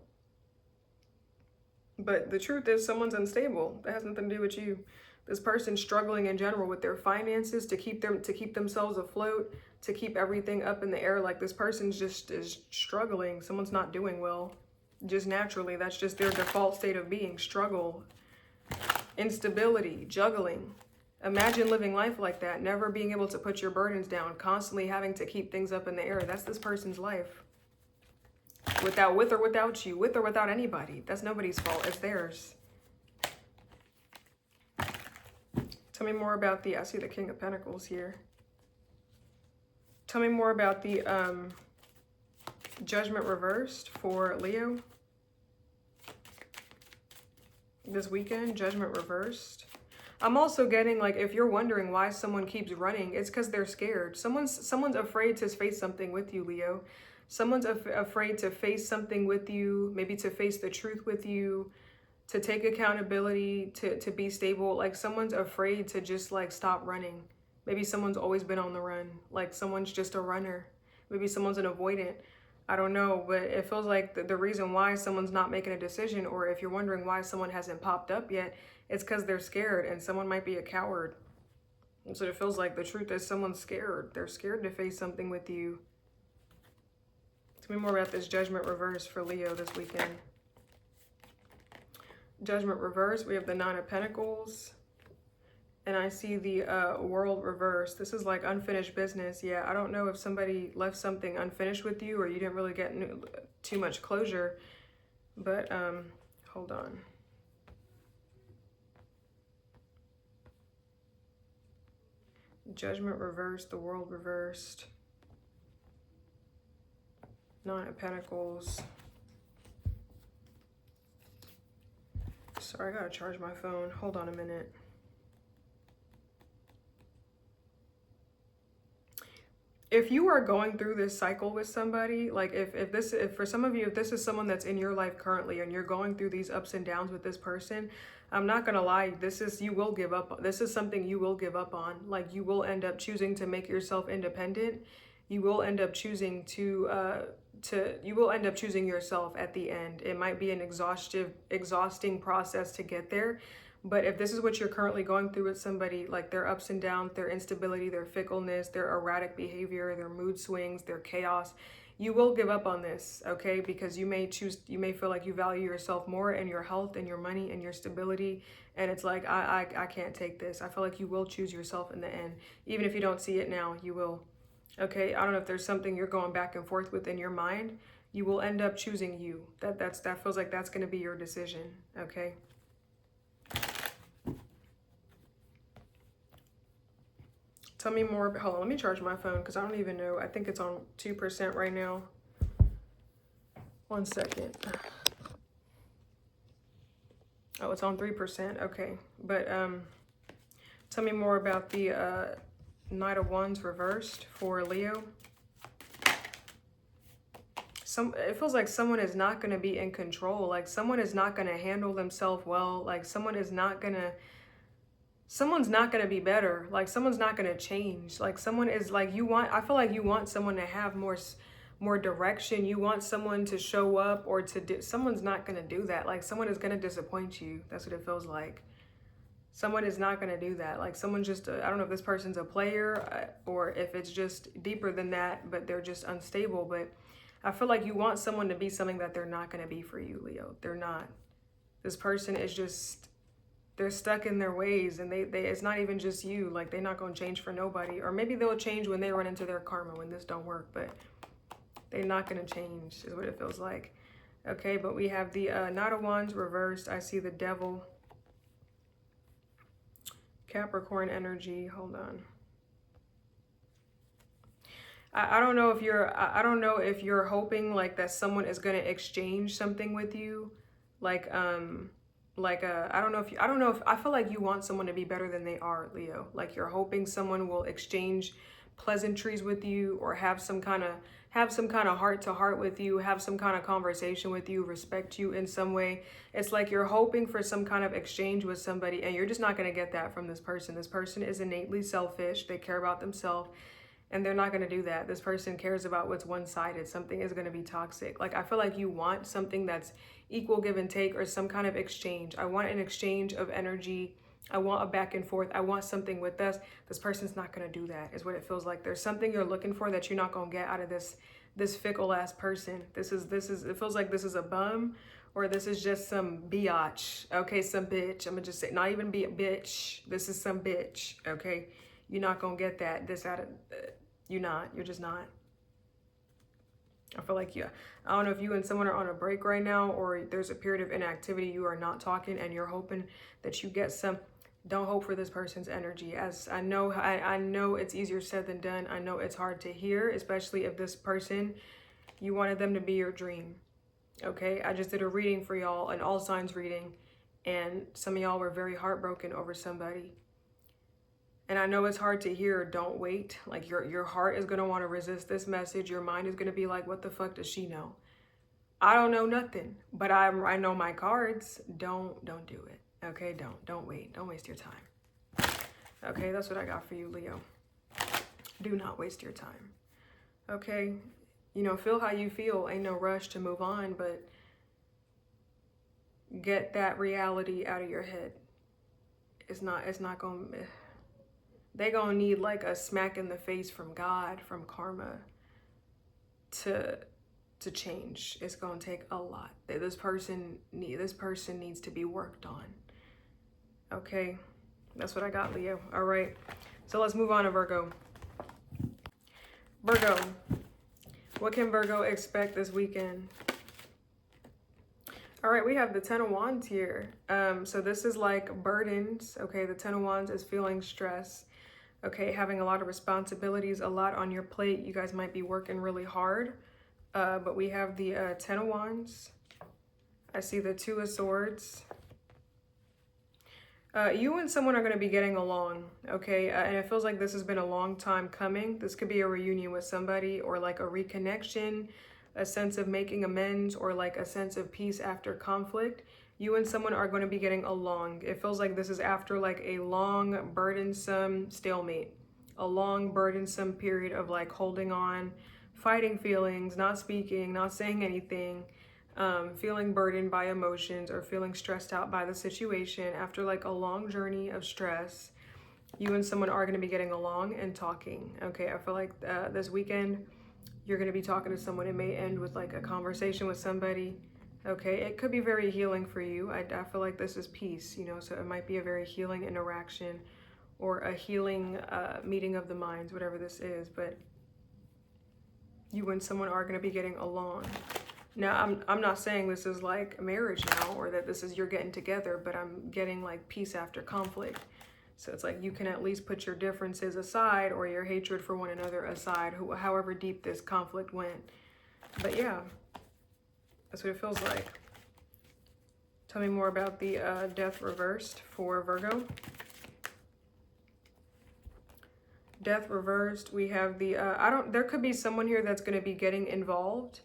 But the truth is, someone's unstable. That has nothing to do with you. This person's struggling in general with their finances to keep themselves afloat, to keep everything up in the air. Like this person's just is struggling. Someone's not doing well. Just naturally, that's just their default state of being. Struggle, instability, juggling. Imagine living life like that, never being able to put your burdens down, constantly having to keep things up in the air. That's this person's life. With or without you, with or without anybody. That's nobody's fault. It's theirs. Tell me more about I see the King of Pentacles here. Tell me more about the Judgment reversed for Leo. This weekend, Judgment reversed. I'm also getting, like, if you're wondering why someone keeps running, it's because they're scared. Someone's afraid to face something with you, Leo. Someone's afraid to face something with you, maybe to face the truth with you, to take accountability, to be stable. Like someone's afraid to just like stop running. Maybe someone's always been on the run. Like someone's just a runner. Maybe someone's an avoidant. I don't know, but it feels like the reason why someone's not making a decision, or if you're wondering why someone hasn't popped up yet, it's because they're scared, and someone might be a coward. And so it feels like the truth is someone's scared. They're scared to face something with you. Tell me more about this Judgment reverse for Leo this weekend. Judgment reverse, we have the Nine of Pentacles, and I see the World reverse. This is like unfinished business. Yeah, I don't know if somebody left something unfinished with you, or you didn't really get too much closure, but hold on. Judgment reversed, the World reversed, Nine of Pentacles. Sorry, I gotta charge my phone. Hold on a minute. If you are going through this cycle with somebody, like if for some of you, if this is someone that's in your life currently and you're going through these ups and downs with this person, I'm not gonna lie, you will give up. This is something you will give up on. Like you will end up choosing to make yourself independent. You will end up choosing you will end up choosing yourself at the end. It might be an exhausting process to get there. But if this is what you're currently going through with somebody, like their ups and downs, their instability, their fickleness, their erratic behavior, their mood swings, their chaos, you will give up on this, okay? Because you may feel like you value yourself more and your health and your money and your stability. And it's like, I can't take this. I feel like you will choose yourself in the end. Even if you don't see it now, you will. Okay, I don't know if there's something you're going back and forth with in your mind. You will end up choosing you. That feels like that's going to be your decision, okay? Tell me more. Hold on, let me charge my phone because I don't even know. I think it's on 2% right now. 1 second. Oh, it's on 3%. Okay, but tell me more about the Knight of Wands reversed for Leo. It feels like someone is not going to be in control. Like someone is not going to handle themselves well. Like someone's not going to be better. Like someone's not going to change. Like someone is like, I feel like you want someone to have more direction. You want someone to show up or to do, someone's not going to do that. Like someone is going to disappoint you. That's what it feels like. Someone is not going to do that. Like someone just, I don't know if this person's a player or if it's just deeper than that, but they're just unstable. But I feel like you want someone to be something that they're not going to be for you, Leo. They're not. This person is just, they're stuck in their ways, and they it's not even just you. Like they're not going to change for nobody. Or maybe they'll change when they run into their karma, when this don't work, but they're not going to change is what it feels like. Okay, but we have the Knight of Wands reversed. I see the Devil. Capricorn energy. Hold on. I don't know if you're hoping like that someone is going to exchange something with you. Like I don't know if I feel like you want someone to be better than they are, Leo. Like you're hoping someone will exchange pleasantries with you or have some kind of heart to heart with you, have some kind of conversation with you, respect you in some way. It's like you're hoping for some kind of exchange with somebody, and you're just not going to get that from this person. This person is innately selfish. They care about themselves, and they're not going to do that. This person cares about what's one-sided. Something is going to be toxic. Like I feel like you want something that's equal give and take or some kind of exchange. I want an exchange of energy. I want a back and forth. I want something with us. This person's not going to do that is what it feels like. There's something you're looking for that you're not going to get out of this fickle ass person. This is it feels like this is a bum, or this is just some biatch. Okay, some bitch. I'm going to just say, not even be a bitch. This is some bitch. Okay, you're not going to get that. You're just not. I feel like, yeah, I don't know if you and someone are on a break right now, or there's a period of inactivity. You are not talking and you're hoping that you get some. Don't hope for this person's energy. As I know it's easier said than done. I know it's hard to hear, especially if this person, you wanted them to be your dream. Okay, I just did a reading for y'all, an all signs reading, and some of y'all were very heartbroken over somebody. And I know it's hard to hear, don't wait. Like your heart is going to want to resist this message. Your mind is going to be like, what the fuck does she know? I don't know nothing, but I know my cards. Don't do it. Okay, don't wait. Don't waste your time. Okay, that's what I got for you, Leo. Do not waste your time. Okay, feel how you feel. Ain't no rush to move on, but get that reality out of your head. It's not going to... They're going to need like a smack in the face from God, from karma, to change. It's going to take a lot. This person needs to be worked on. Okay, that's what I got, Leo. All right, so let's move on to Virgo. Virgo, what can Virgo expect this weekend? All right, we have the Ten of Wands here. So this is like burdens. Okay, the Ten of Wands is feeling stress. Okay, having a lot of responsibilities, a lot on your plate. You guys might be working really hard. But we have the Ten of Wands. I see the Two of Swords. You and someone are going to be getting along, okay? And it feels like this has been a long time coming. This could be a reunion with somebody, or like a reconnection, a sense of making amends, or like a sense of peace after conflict. You and someone are going to be getting along. It feels like this is after like a long, burdensome stalemate, a long, burdensome period of like holding on, fighting feelings, not speaking, not saying anything, feeling burdened by emotions, or feeling stressed out by the situation. After like a long journey of stress, you and someone are going to be getting along and talking. Okay, I feel like this weekend you're going to be talking to someone. It may end with like a conversation with somebody. Okay, it could be very healing for you. I feel like this is peace, so it might be a very healing interaction, or a healing meeting of the minds, whatever this is. But you and someone are going to be getting along. Now, I'm not saying this is like marriage now, or that this is you're getting together, but I'm getting like peace after conflict. So it's like you can at least put your differences aside, or your hatred for one another aside, however deep this conflict went. But yeah, that's what it feels like. Tell me more about the Death reversed for Virgo. Death reversed. We have the, there could be someone here that's going to be getting involved.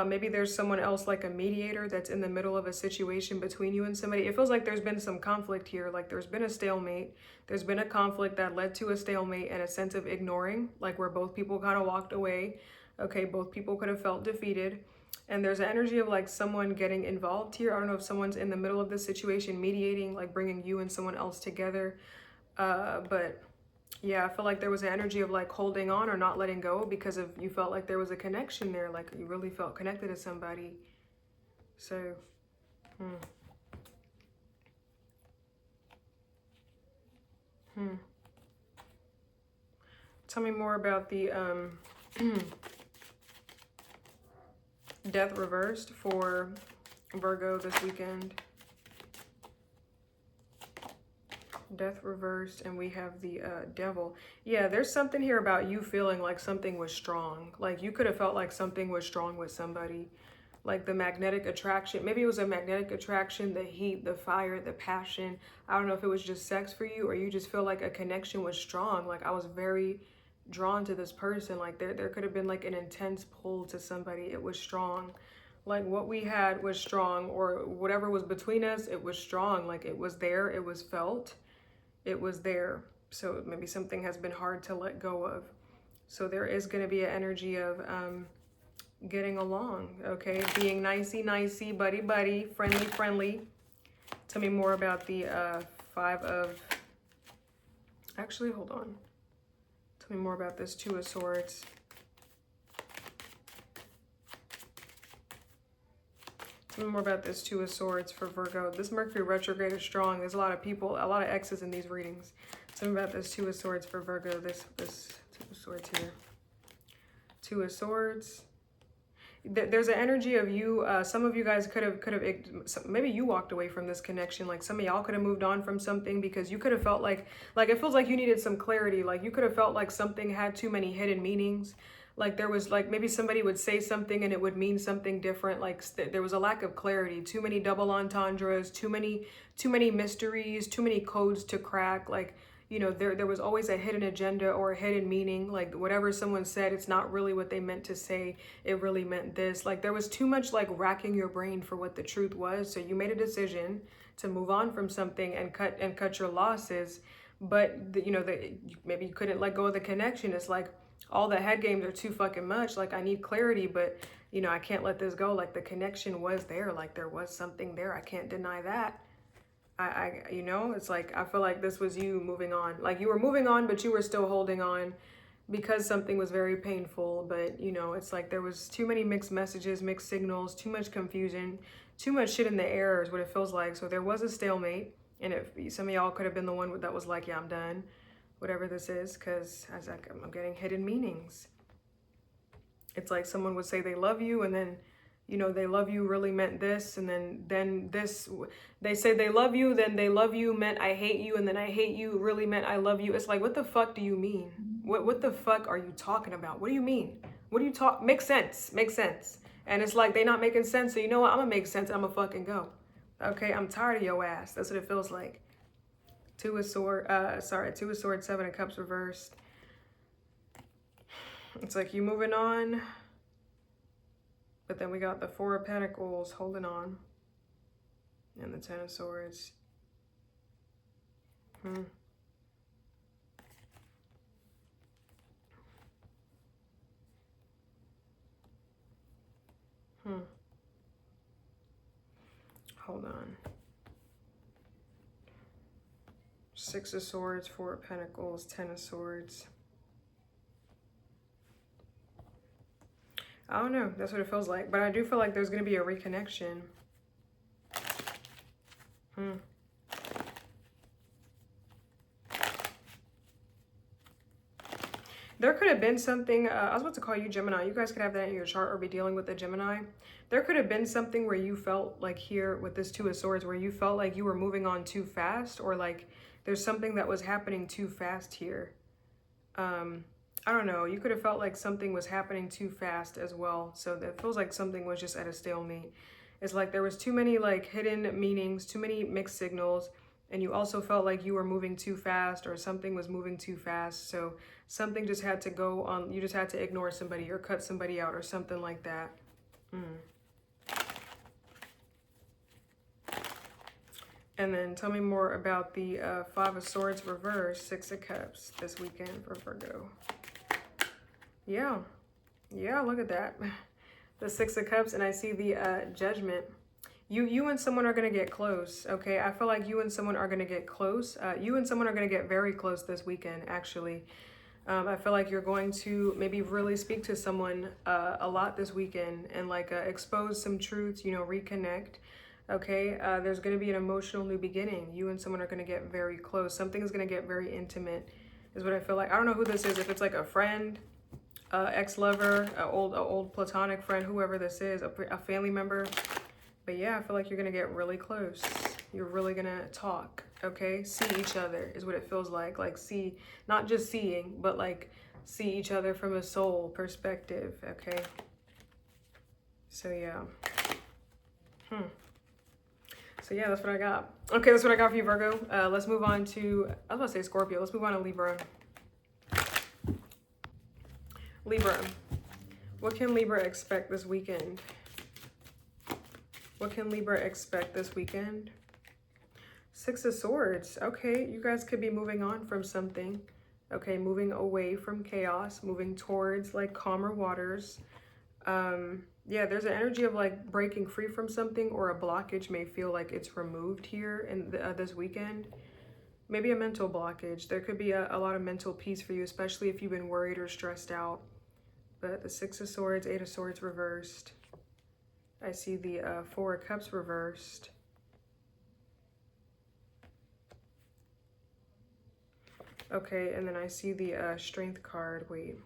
Maybe there's someone else like a mediator that's in the middle of a situation between you and somebody. It feels like there's been some conflict here. Like there's been a stalemate. There's been a conflict that led to a stalemate and a sense of ignoring, like where both people kind of walked away. Okay, both people could have felt defeated. And there's an energy of like someone getting involved here. I don't know if someone's in the middle of the situation, mediating, like bringing you and someone else together. But yeah, I feel like there was an energy of like holding on or not letting go because of you felt like there was a connection there, like you really felt connected to somebody. So, Tell me more about the death reversed for Virgo this weekend. Death reversed, and we have the devil. Yeah, there's something here about you feeling like something was strong. Like you could have felt like something was strong with somebody. Like the magnetic attraction. Maybe it was a magnetic attraction, the heat, the fire, the passion. I don't know if it was just sex for you or you just feel like a connection was strong. Like I was very drawn to this person. Like there could have been like an intense pull to somebody. It was strong. Like what we had was strong, or whatever was between us, it was strong. Like it was there, it was felt. It was there. So maybe something has been hard to let go of. So there is going to be an energy of getting along, okay? Being nicey, buddy, friendly. Tell me more about the Five of... Actually, hold on. Tell me more about this Two of Swords. Tell me more about this Two of Swords for Virgo. This Mercury retrograde is strong. There's a lot of people, a lot of X's in these readings. Tell me about this Two of Swords for Virgo. This Two of Swords here. Two of Swords. There's an energy of you. Some of you guys could have, maybe you walked away from this connection. Like some of y'all could have moved on from something because you could have felt like it feels like you needed some clarity. Like you could have felt like something had too many hidden meanings. Like there was like maybe somebody would say something and it would mean something different. Like there was a lack of clarity, too many double entendres, too many mysteries, too many codes to crack. Like, you know, there was always a hidden agenda or a hidden meaning. Like whatever someone said, it's not really what they meant to say. It really meant this. Like there was too much like racking your brain for what the truth was. So you made a decision to move on from something and cut your losses. But you know, maybe you couldn't let go of the connection. It's like, all the head games are too fucking much. Like I need clarity, but you know, I can't let this go. Like the connection was there. Like there was something there. I can't deny that. You know, it's like, I feel like this was you moving on. Like you were moving on, but you were still holding on because something was very painful. But you know, it's like there was too many mixed messages, mixed signals, too much confusion, too much shit in the air is what it feels like. So there was a stalemate. And if some of y'all could have been the one that was like, yeah, I'm done. Whatever this is, because I'm getting hidden meanings. It's like someone would say they love you, and then, you know, they love you really meant this, and then this, they say they love you, then they love you meant I hate you, and then I hate you really meant I love you. It's like, what the fuck do you mean? What the fuck are you talking about? What do you mean? What do you talk? Make sense. And it's like, they not making sense, so you know what? I'm gonna make sense. I'm gonna fucking go. Okay, I'm tired of your ass. That's what it feels like. Two of Swords, Seven of Cups reversed. It's like you moving on. But then we got the Four of Pentacles holding on. And the Ten of Swords. Hold on. Six of Swords, Four of Pentacles, Ten of Swords. I don't know. That's what it feels like. But I do feel like there's going to be a reconnection. There could have been something, I was about to call you Gemini. You guys could have that in your chart or be dealing with a Gemini. There could have been something where you felt like here with this Two of Swords, where you felt like you were moving on too fast, or like there's something that was happening too fast here. I don't know. You could have felt like something was happening too fast as well. So that feels like something was just at a stalemate. It's like there was too many like hidden meanings, too many mixed signals, And you also felt like you were moving too fast or something was moving too fast. So something just had to go on. You just had to ignore somebody or cut somebody out or something like that. And then tell me more about the Five of Swords reverse, Six of Cups this weekend for Virgo. Yeah, look at that. The Six of Cups, and I see the Judgment. You and someone are going to get close, okay? I feel like you and someone are going to get close. You and someone are going to get very close this weekend, actually. I feel like you're going to maybe really speak to someone a lot this weekend and like expose some truths, you know, reconnect. Okay, there's going to be an emotional new beginning. You and someone are going to get very close. Something is going to get very intimate is what I feel like. I don't know who this is. If it's like a friend, ex-lover, a old platonic friend, whoever this is, a family member. But yeah, I feel like you're going to get really close. You're really going to talk, okay? See each other is what it feels like. Like see, not just seeing, but like see each other from a soul perspective, okay? So yeah. So yeah, that's what I got. Okay, that's what I got for you, Virgo. Let's move on to, I was about to say Scorpio. Let's move on to Libra. Libra. What can Libra expect this weekend? What can Libra expect this weekend? Six of Swords. Okay, you guys could be moving on from something. Okay, moving away from chaos, moving towards like calmer waters. Yeah, there's an energy of like breaking free from something, or a blockage may feel like it's removed here in this weekend. Maybe a mental blockage. There could be a lot of mental peace for you, especially if you've been worried or stressed out. But the Six of Swords, Eight of Swords reversed. I see the Four of Cups reversed. Okay, and then I see the Strength card. Wait.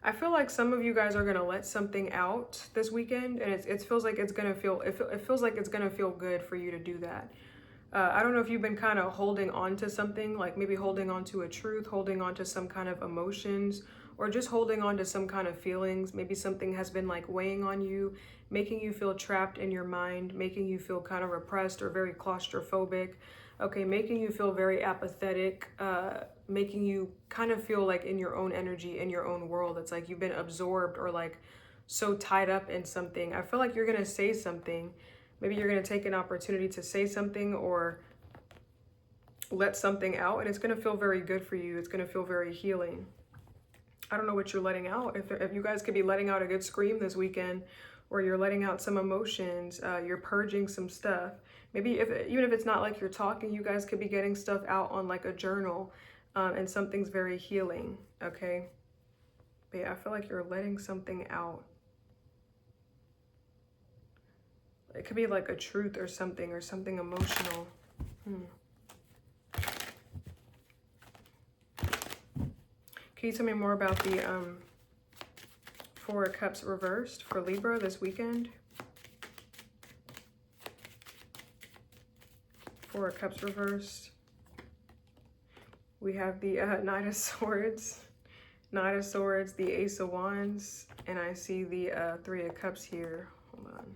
I feel like some of you guys are gonna let something out this weekend, and it feels like it's gonna feel it feels like it's gonna feel good for you to do that. I don't know if you've been kind of holding on to something, like maybe holding on to a truth, holding on to some kind of emotions, or just holding on to some kind of feelings. Maybe something has been like weighing on you, making you feel trapped in your mind, making you feel kind of repressed or very claustrophobic. Okay, making you feel very apathetic, making you kind of feel like in your own energy, in your own world. It's like you've been absorbed or like so tied up in something. I feel like you're gonna say something. Maybe you're gonna take an opportunity to say something or let something out, and it's gonna feel very good for you. It's gonna feel very healing. I don't know what you're letting out. If you guys could be letting out a good scream this weekend, or you're letting out some emotions, you're purging some stuff. Maybe even if it's not like you're talking, you guys could be getting stuff out on like a journal, and something's very healing, okay? But yeah, I feel like you're letting something out. It could be like a truth or something emotional. Can you tell me more about the Four of Cups reversed for Libra this weekend? Four of Cups reversed. We have the Knight of Swords, the Ace of Wands, and I see the Three of Cups here. Hold on.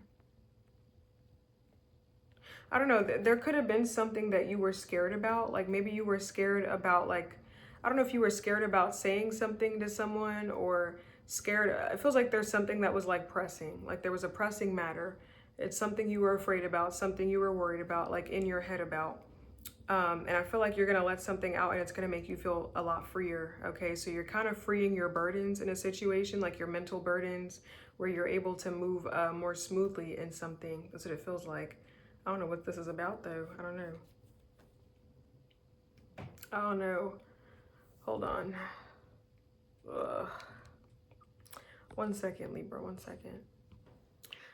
I don't know, there could have been something that you were scared about. Like maybe you were scared about like, I don't know if you were scared about saying something to someone, or scared. It feels like there's something that was like pressing, like there was a pressing matter. It's something you were afraid about, something you were worried about, like in your head about. And I feel like you're gonna let something out, and it's gonna make you feel a lot freer, okay? So you're kind of freeing your burdens in a situation, like your mental burdens, where you're able to move more smoothly in something. That's what it feels like. I don't know what this is about though. I don't know. Hold on. Ugh. 1 second, Libra, 1 second.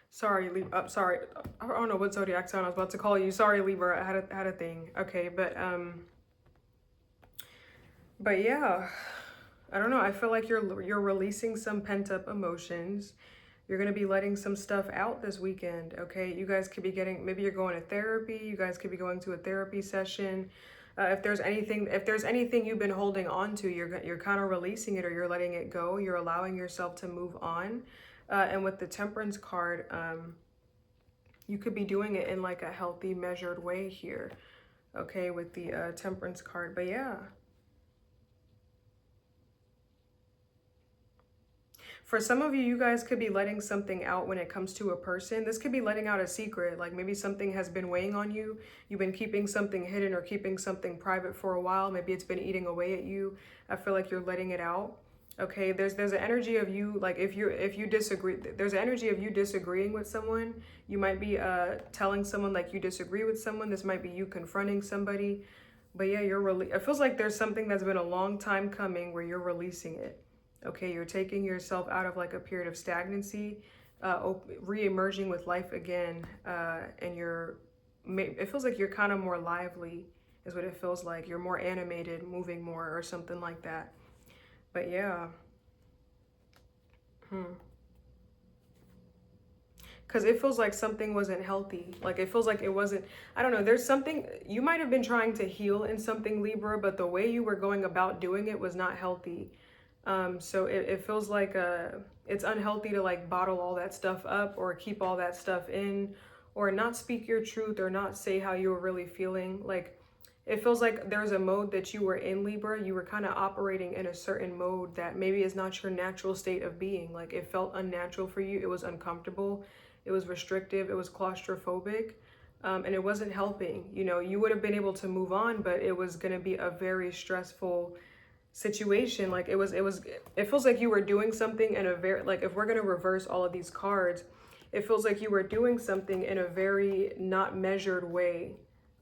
Sorry, Libra. Sorry, I don't know what zodiac sign I was about to call you. Sorry, Libra. I had a thing. Okay, but yeah, I don't know. I feel like you're releasing some pent up emotions. You're gonna be letting some stuff out this weekend. Okay, you guys could be maybe you're going to therapy. You guys could be going to a therapy session. If there's anything you've been holding on to, you're kind of releasing it, or you're letting it go. You're allowing yourself to move on. And with the Temperance card, You could be doing it in like a healthy, measured way here, okay, with the Temperance card. But yeah. For some of you, you guys could be letting something out when it comes to a person. This could be letting out a secret. Like maybe something has been weighing on you. You've been keeping something hidden or keeping something private for a while. Maybe it's been eating away at you. I feel like you're letting it out. Okay, there's an energy of you, like if you disagree, there's an energy of you disagreeing with someone. You might be telling someone like you disagree with someone. This might be you confronting somebody. But yeah, it feels like there's something that's been a long time coming where you're releasing it. Okay, you're taking yourself out of like a period of stagnancy, re-emerging with life again, and it feels like you're kind of more lively, is what it feels like. You're more animated, moving more, or something like that. But yeah. Because it feels like something wasn't healthy. Like it feels like it wasn't, I don't know, there's something, you might have been trying to heal in something, Libra, but the way you were going about doing it was not healthy. So it feels like it's unhealthy to like bottle all that stuff up or keep all that stuff in or not speak your truth or not say how you were really feeling. Like it feels like there's a mode that you were in, Libra. You were kind of operating in a certain mode that maybe is not your natural state of being. Like it felt unnatural for you. It was uncomfortable. It was restrictive. It was claustrophobic. And it wasn't helping. You know, you would have been able to move on, but it was going to be a very stressful situation. Like it feels like you were doing something in a very, like if we're going to reverse all of these cards, it feels like you were doing something in a very not measured way.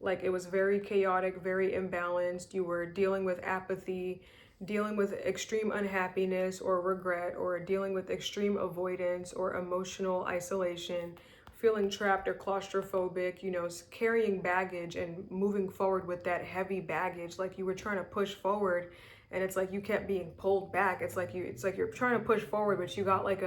Like it was very chaotic, very imbalanced. You were dealing with apathy, dealing with extreme unhappiness or regret, or dealing with extreme avoidance or emotional isolation, feeling trapped or claustrophobic, you know, carrying baggage and moving forward with that heavy baggage. Like you were trying to push forward and it's like you kept being pulled back. It's like you're trying to push forward, but you got like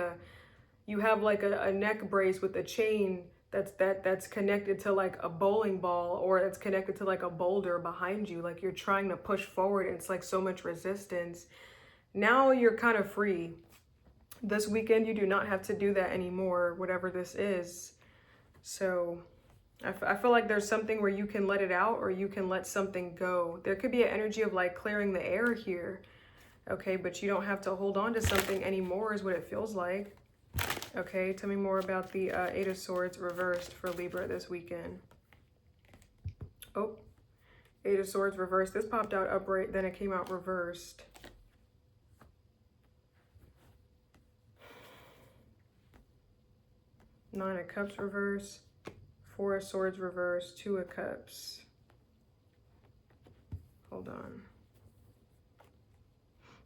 you have like a neck brace with a chain that's connected to like a bowling ball, or it's connected to like a boulder behind you. Like you're trying to push forward and it's like so much resistance. Now you're kind of free. This weekend you do not have to do that anymore, whatever this is. So I feel like there's something where you can let it out or you can let something go. There could be an energy of like clearing the air here. Okay, but you don't have to hold on to something anymore is what it feels like. Okay, tell me more about the Eight of Swords reversed for Libra this weekend. Oh, Eight of Swords reversed. This popped out upright, then it came out reversed. Nine of Cups reverse. Four of Swords reverse. Two of Cups. Hold on.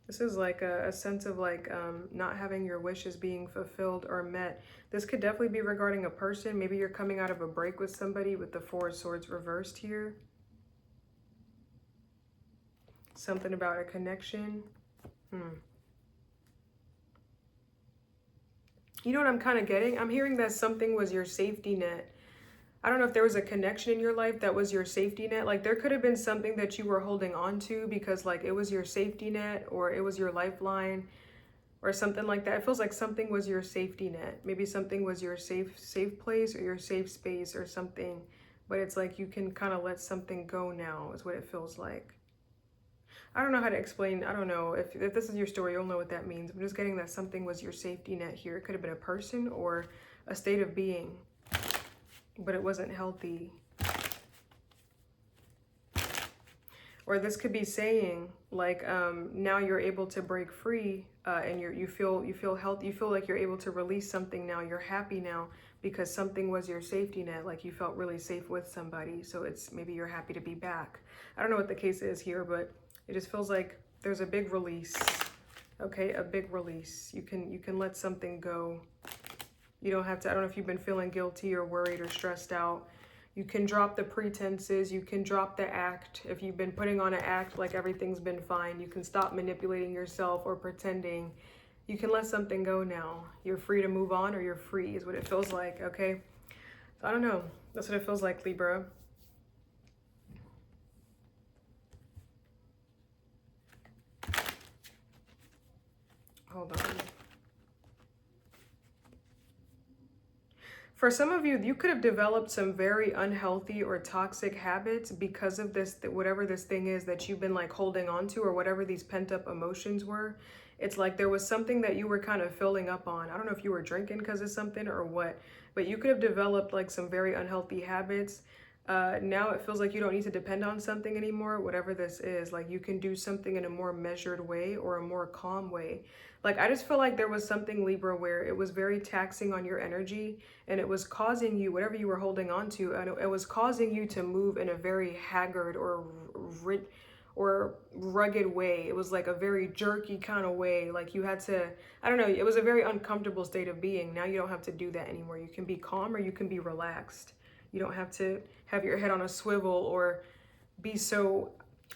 This is like a sense of like not having your wishes being fulfilled or met. This could definitely be regarding a person. Maybe you're coming out of a break with somebody with the Four of Swords reversed here. Something about a connection. You know what I'm kind of getting? I'm hearing that something was your safety net. I don't know if there was a connection in your life that was your safety net. Like there could have been something that you were holding on to because like it was your safety net or it was your lifeline or something like that. It feels like something was your safety net. Maybe something was your safe place or your safe space or something. But it's like you can kind of let something go now is what it feels like. I don't know how to explain. I don't know. If this is your story, you'll know what that means. I'm just getting that something was your safety net here. It could have been a person or a state of being. But it wasn't healthy. Or this could be saying like now you're able to break free and you feel healthy. You feel like you're able to release something now. You're happy now because something was your safety net. Like you felt really safe with somebody. So it's maybe you're happy to be back. I don't know what the case is here, but it just feels like there's a big release. Okay, a big release. You can let something go. You don't have to, I don't know if you've been feeling guilty or worried or stressed out. You can drop the pretenses. You can drop the act. If you've been putting on an act like everything's been fine, you can stop manipulating yourself or pretending. You can let something go now. You're free to move on or you're free is what it feels like, okay? So I don't know. That's what it feels like, Libra. Hold on. For some of you, you could have developed some very unhealthy or toxic habits because of this, whatever this thing is that you've been like holding on to, or whatever these pent up emotions were. It's like there was something that you were kind of filling up on. I don't know if you were drinking because of something or what, but you could have developed like some very unhealthy habits. Now it feels like you don't need to depend on something anymore, whatever this is. Like you can do something in a more measured way or a more calm way. Like I just feel like there was something, Libra, where it was very taxing on your energy, and it was causing you, whatever you were holding on to, and it was causing you to move in a very haggard or rugged way. It was like a very jerky kind of way. Like you had to, I don't know, it was a very uncomfortable state of being. Now you don't have to do that anymore. You can be calm or you can be relaxed. You don't have to have your head on a swivel or be so,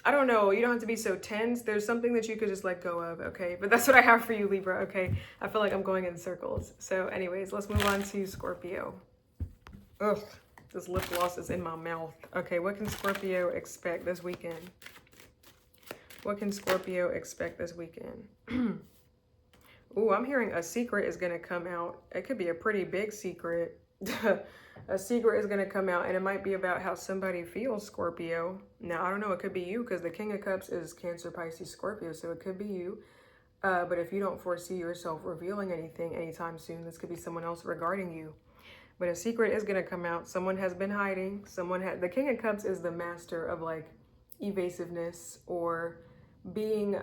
I don't know, you don't have to be so tense. There's something that you could just let go of, okay? But that's what I have for you, Libra, okay? I feel like I'm going in circles. So anyways, let's move on to Scorpio. Ugh, this lip gloss is in my mouth. Okay, what can Scorpio expect this weekend? What can Scorpio expect this weekend? Ooh, I'm hearing a secret is going to come out. It could be a pretty big secret. A secret is going to come out, and it might be about how somebody feels, Scorpio. Now, I don't know. It could be you, because the King of Cups is Cancer, Pisces, Scorpio, so it could be you. But if you don't foresee yourself revealing anything anytime soon, this could be someone else regarding you. But a secret is going to come out. Someone has been hiding. The King of Cups is the master of like evasiveness or being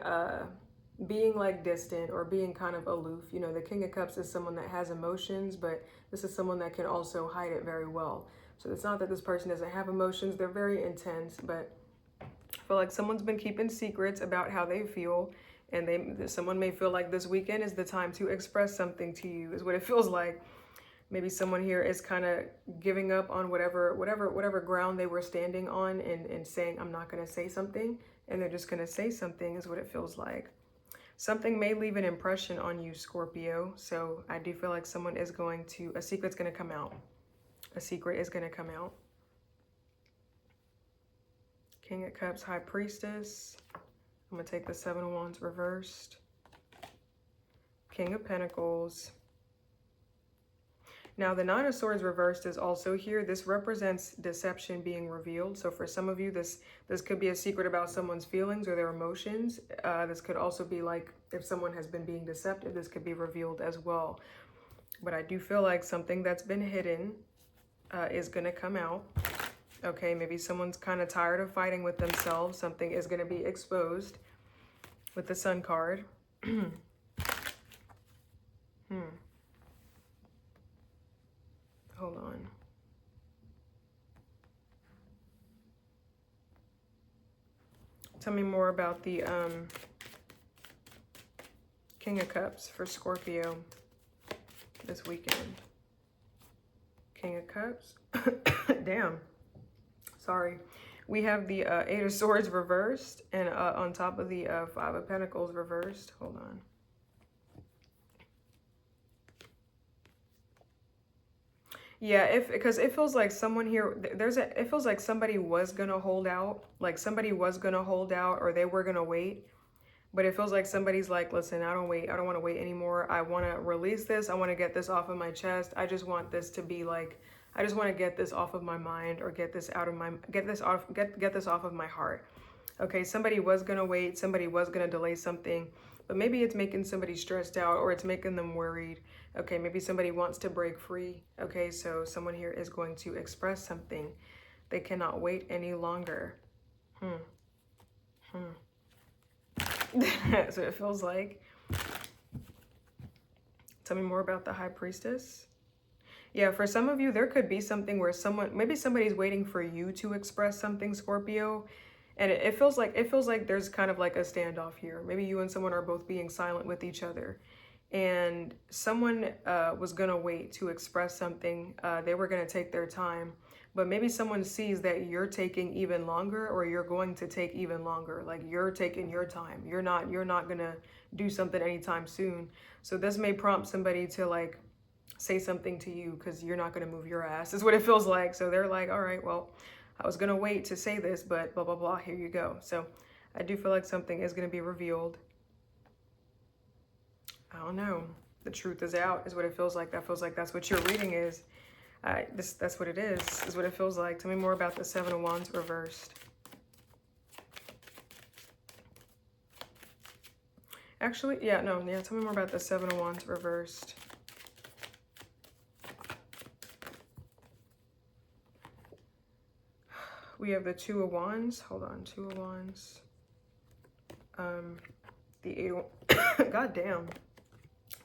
like distant or being kind of aloof. You know, the King of Cups is someone that has emotions, but this is someone that can also hide it very well. So it's not that this person doesn't have emotions. They're very intense, but I feel like someone's been keeping secrets about how they feel, and someone may feel like this weekend is the time to express something to you, is what it feels like. Maybe someone here is kind of giving up on whatever ground they were standing on and saying, I'm not going to say something, and they're just going to say something, is what it feels like. Something may leave an impression on you, Scorpio. So I do feel like someone is a secret's going to come out. A secret is going to come out. King of Cups, High Priestess. I'm going to take the Seven of Wands reversed. King of Pentacles. Now, the Nine of Swords reversed is also here. This represents deception being revealed. So for some of you, this could be a secret about someone's feelings or their emotions. This could also be like if someone has been being deceptive, this could be revealed as well. But I do feel like something that's been hidden is going to come out. Okay, maybe someone's kind of tired of fighting with themselves. Something is going to be exposed with the Sun card. Hold on. Tell me more about the King of Cups for Scorpio this weekend. King of Cups. Damn. Sorry. We have the Eight of Swords reversed, and on top of the Five of Pentacles reversed. Hold on. Yeah, because it feels like someone here, it feels like somebody was gonna hold out, or they were gonna wait, but it feels like somebody's like, listen, I don't want to wait anymore. I want to release this. I want to get this off of my chest. I just want this to be like, I just want to get this off of my mind, or get this off of my heart. Okay, somebody was gonna wait, somebody was gonna delay something, but maybe it's making somebody stressed out, or it's making them worried. Okay, maybe somebody wants to break free. Okay, so someone here is going to express something. They cannot wait any longer. So it feels like. Tell me more about the High Priestess. Yeah, for some of you, there could be something where maybe somebody's waiting for you to express something, Scorpio. And it feels like there's kind of like a standoff here. Maybe you and someone are both being silent with each other. And someone was going to wait to express something. They were going to take their time. But maybe someone sees that you're taking even longer, or you're going to take even longer. Like you're taking your time. You're not going to do something anytime soon. So this may prompt somebody to like say something to you, because you're not going to move your ass, is what it feels like. So they're like, all right, well, I was going to wait to say this, but blah, blah, blah, here you go. So I do feel like something is going to be revealed. I don't know. The truth is out, is what it feels like. That feels like that's what your reading is. That's what it is what it feels like. Tell me more about the Seven of Wands reversed. Actually, yeah, no, yeah, tell me more about the Seven of Wands reversed. We have the Two of Wands. Hold on, Two of Wands. The Eight of... God damn.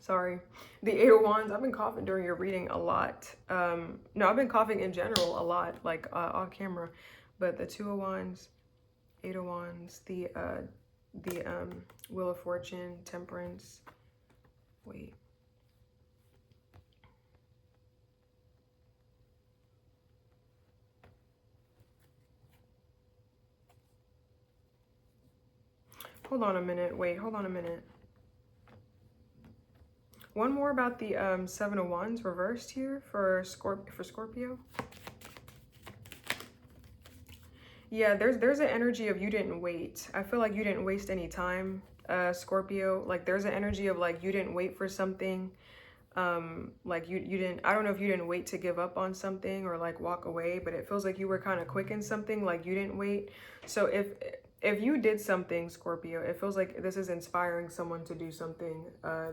Sorry. The Eight of Wands. I've been coughing during your reading a lot. No, I've been coughing in general a lot, like off camera. But the Two of Wands, Eight of Wands, the Wheel of Fortune, Temperance. Wait. Hold on a minute. Wait, hold on a minute. One more about the Seven of Wands reversed here for Scorpio. Yeah, there's an energy of you didn't wait. I feel like you didn't waste any time, Scorpio. Like there's an energy of like you didn't wait for something. Like you didn't, I don't know if you didn't wait to give up on something or like walk away, but it feels like you were kind of quick in something, like you didn't wait. So if you did something, Scorpio, it feels like this is inspiring someone to do something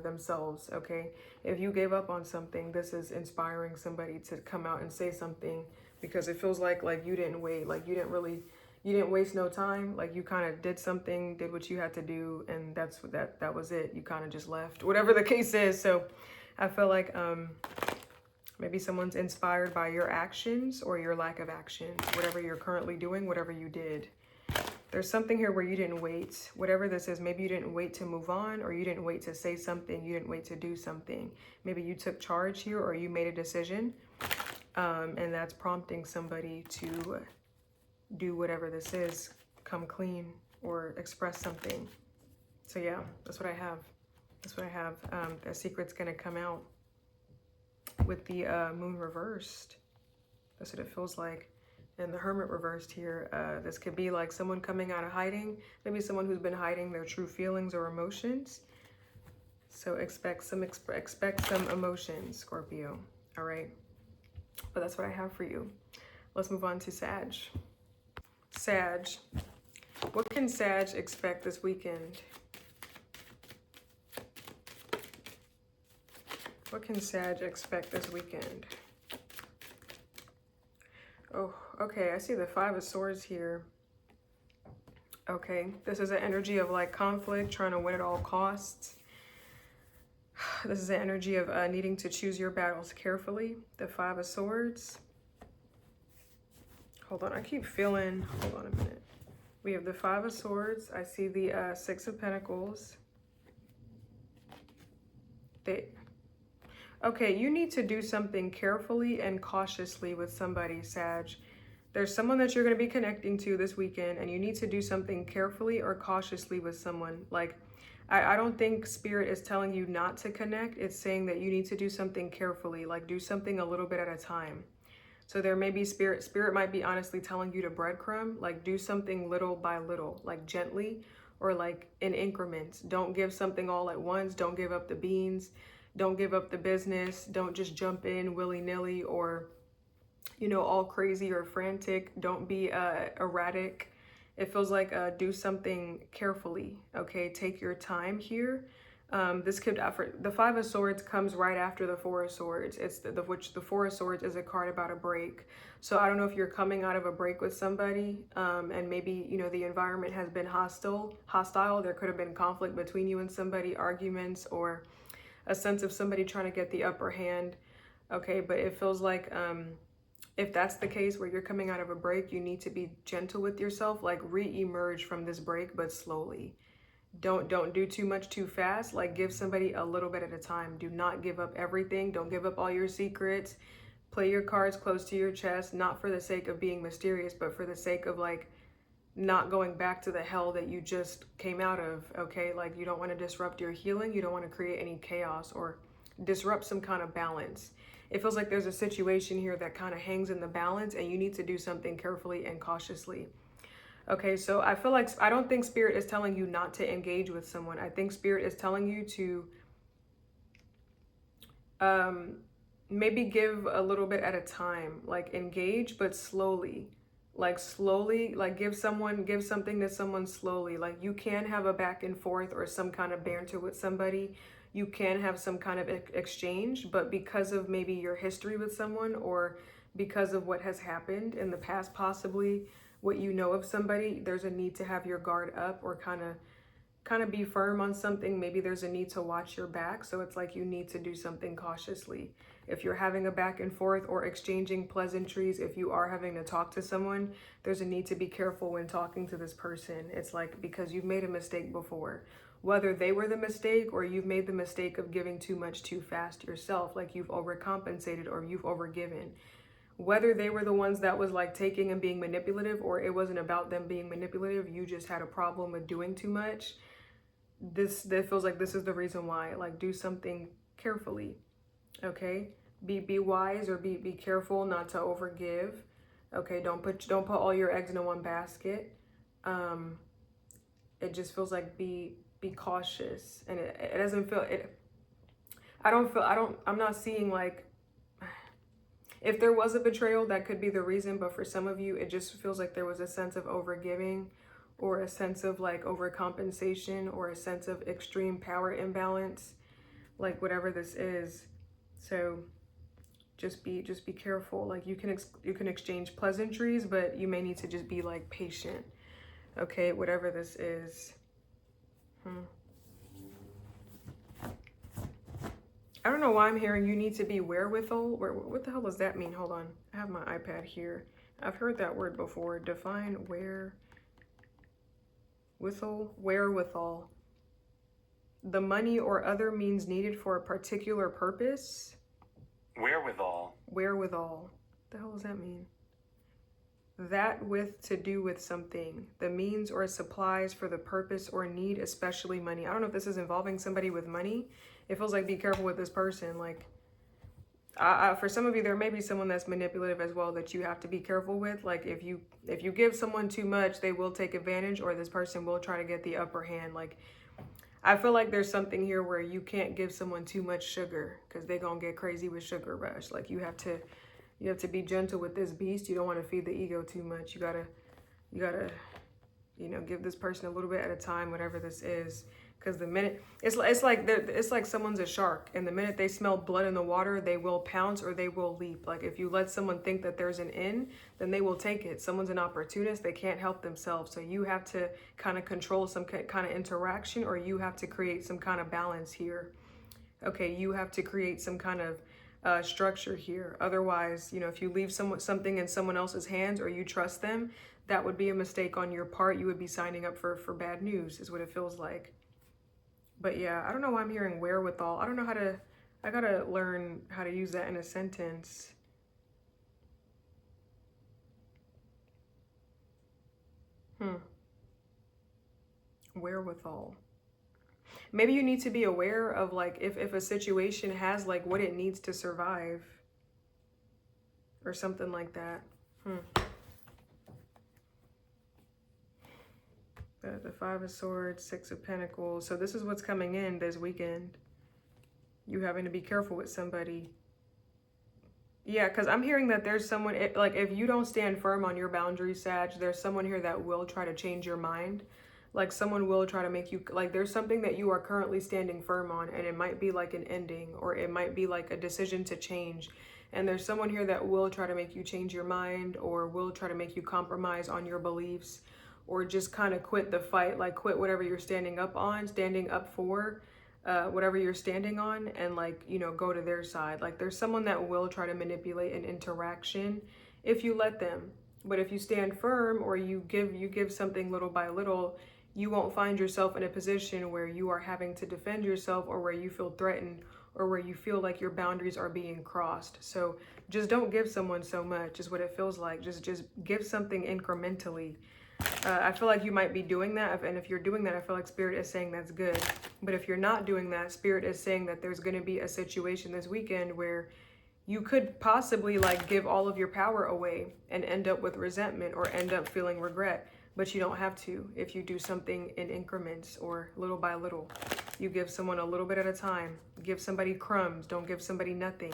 themselves, okay? If you gave up on something, this is inspiring somebody to come out and say something, because it feels like you didn't wait, like you didn't waste no time, like you kind of did something, did what you had to do, and that was it. You kind of just left, whatever the case is. So I feel like maybe someone's inspired by your actions or your lack of actions, whatever you're currently doing, whatever you did. There's something here where you didn't wait. Whatever this is, maybe you didn't wait to move on, or you didn't wait to say something. You didn't wait to do something. Maybe you took charge here, or you made a decision. And that's prompting somebody to do whatever this is, come clean or express something. So yeah, that's what I have. That's what I have. The secret's going to come out with the moon reversed. That's what it feels like. And the Hermit reversed here, this could be like someone coming out of hiding, maybe someone who's been hiding their true feelings or emotions. So expect some emotions, Scorpio. All right. But that's what I have for you. Let's move on to Sag. Sag. What can Sag expect this weekend? What can Sag expect this weekend? Oh, okay, I see the Five of Swords here. Okay, this is an energy of like conflict, trying to win at all costs. This is an energy of needing to choose your battles carefully. The Five of Swords. Hold on, I keep feeling, hold on a minute. We have the Five of Swords. I see the Six of Pentacles. Okay, you need to do something carefully and cautiously with somebody, Sag. There's someone that you're going to be connecting to this weekend, and you need to do something carefully or cautiously with someone. Like, I don't think Spirit is telling you not to connect. It's saying that you need to do something carefully, like do something a little bit at a time. So there may be Spirit might be honestly telling you to breadcrumb, like do something little by little, like gently or like in increments. Don't give something all at once. Don't give up the beans. Don't give up the business. Don't just jump in willy-nilly or, you know, all crazy or frantic. Don't be erratic. It feels like do something carefully, okay? Take your time here. This could, the Five of Swords comes right after the Four of Swords. It's which the Four of Swords is a card about a break. So I don't know if you're coming out of a break with somebody, and maybe, you know, the environment has been hostile. There could have been conflict between you and somebody, arguments, or a sense of somebody trying to get the upper hand. Okay, but it feels like if that's the case where you're coming out of a break, you need to be gentle with yourself, like re-emerge from this break, but slowly. Don't do too much too fast. Like give somebody a little bit at a time. Do not give up everything. Don't give up all your secrets. Play your cards close to your chest, not for the sake of being mysterious, but for the sake of like not going back to the hell that you just came out of, okay? Like you don't want to disrupt your healing. You don't want to create any chaos or disrupt some kind of balance. It feels like there's a situation here that kind of hangs in the balance, and you need to do something carefully and cautiously. Okay, so I feel like, I don't think Spirit is telling you not to engage with someone. I think Spirit is telling you to maybe give a little bit at a time, like engage, but slowly. Like slowly, like give something to someone slowly. Like you can have a back and forth or some kind of banter with somebody. You can have some kind of exchange, but because of maybe your history with someone, or because of what has happened in the past, possibly what you know of somebody, there's a need to have your guard up, or kind of be firm on something. Maybe there's a need to watch your back. So it's like you need to do something cautiously. If you're having a back and forth or exchanging pleasantries, if you are having to talk to someone, there's a need to be careful when talking to this person. It's like, because you've made a mistake before, whether they were the mistake or you've made the mistake of giving too much too fast yourself, like you've overcompensated or you've overgiven. Whether they were the ones that was like taking and being manipulative, or it wasn't about them being manipulative, you just had a problem with doing too much. That feels like this is the reason why. Like, do something carefully, okay? Be wise, or be careful not to overgive. Okay, don't put all your eggs in one basket. It just feels like be cautious, and it doesn't feel it. I'm not seeing like, if there was a betrayal, that could be the reason, but for some of you, it just feels like there was a sense of overgiving, or a sense of like overcompensation, or a sense of extreme power imbalance, like whatever this is. So just be careful. Like you can exchange pleasantries, but you may need to just be like patient. Okay, whatever this is. I don't know why I'm hearing you need to be wherewithal. What the hell does that mean? Hold on. I have my iPad here. I've heard that word before. Define wherewithal. The money or other means needed for a particular purpose. Wherewithal. The hell does that mean? That with to do with something. The means or supplies for the purpose or need, especially money. I don't know if this is involving somebody with money. It feels like be careful with this person. Like, for some of you, there may be someone that's manipulative as well that you have to be careful with. Like if you give someone too much, they will take advantage, or this person will try to get the upper hand. Like, I feel like there's something here where you can't give someone too much sugar, because they're gonna get crazy with sugar rush. Like you have to be gentle with this beast. You don't want to feed the ego too much. You gotta give this person a little bit at a time, whatever this is. Because the minute it's like someone's a shark, and the minute they smell blood in the water, they will pounce or they will leap. Like if you let someone think that there's an in, then they will take it. Someone's an opportunist, they can't help themselves. So you have to kind of control some kind of interaction, or you have to create some kind of balance here. Okay, you have to create some kind of structure here. Otherwise, if you leave something in someone else's hands, or you trust them, that would be a mistake on your part. You would be signing up for bad news, is what it feels like. But yeah, I don't know why I'm hearing wherewithal. I don't know I gotta learn how to use that in a sentence. Wherewithal. Maybe you need to be aware of like if a situation has like what it needs to survive, or something like that. The Five of Swords, Six of Pentacles. So this is what's coming in this weekend. You having to be careful with somebody. Yeah, because I'm hearing that there's someone, like if you don't stand firm on your boundaries, Sag, there's someone here that will try to change your mind. Like someone will try to make you, like there's something that you are currently standing firm on, and it might be like an ending, or it might be like a decision to change. And there's someone here that will try to make you change your mind, or will try to make you compromise on your beliefs, or just kind of quit the fight, like quit whatever you're standing up for, whatever you're standing on, and like, go to their side. Like there's someone that will try to manipulate an interaction if you let them. But if you stand firm, or you give something little by little, you won't find yourself in a position where you are having to defend yourself, or where you feel threatened, or where you feel like your boundaries are being crossed. So just don't give someone so much, is what it feels like. Just give something incrementally. I feel like you might be doing that, and if you're doing that, I feel like Spirit is saying that's good. But if you're not doing that, Spirit is saying that there's going to be a situation this weekend where you could possibly like give all of your power away and end up with resentment, or end up feeling regret. But you don't have to if you do something in increments, or little by little. You give someone a little bit at a time. Give somebody crumbs. Don't give somebody nothing.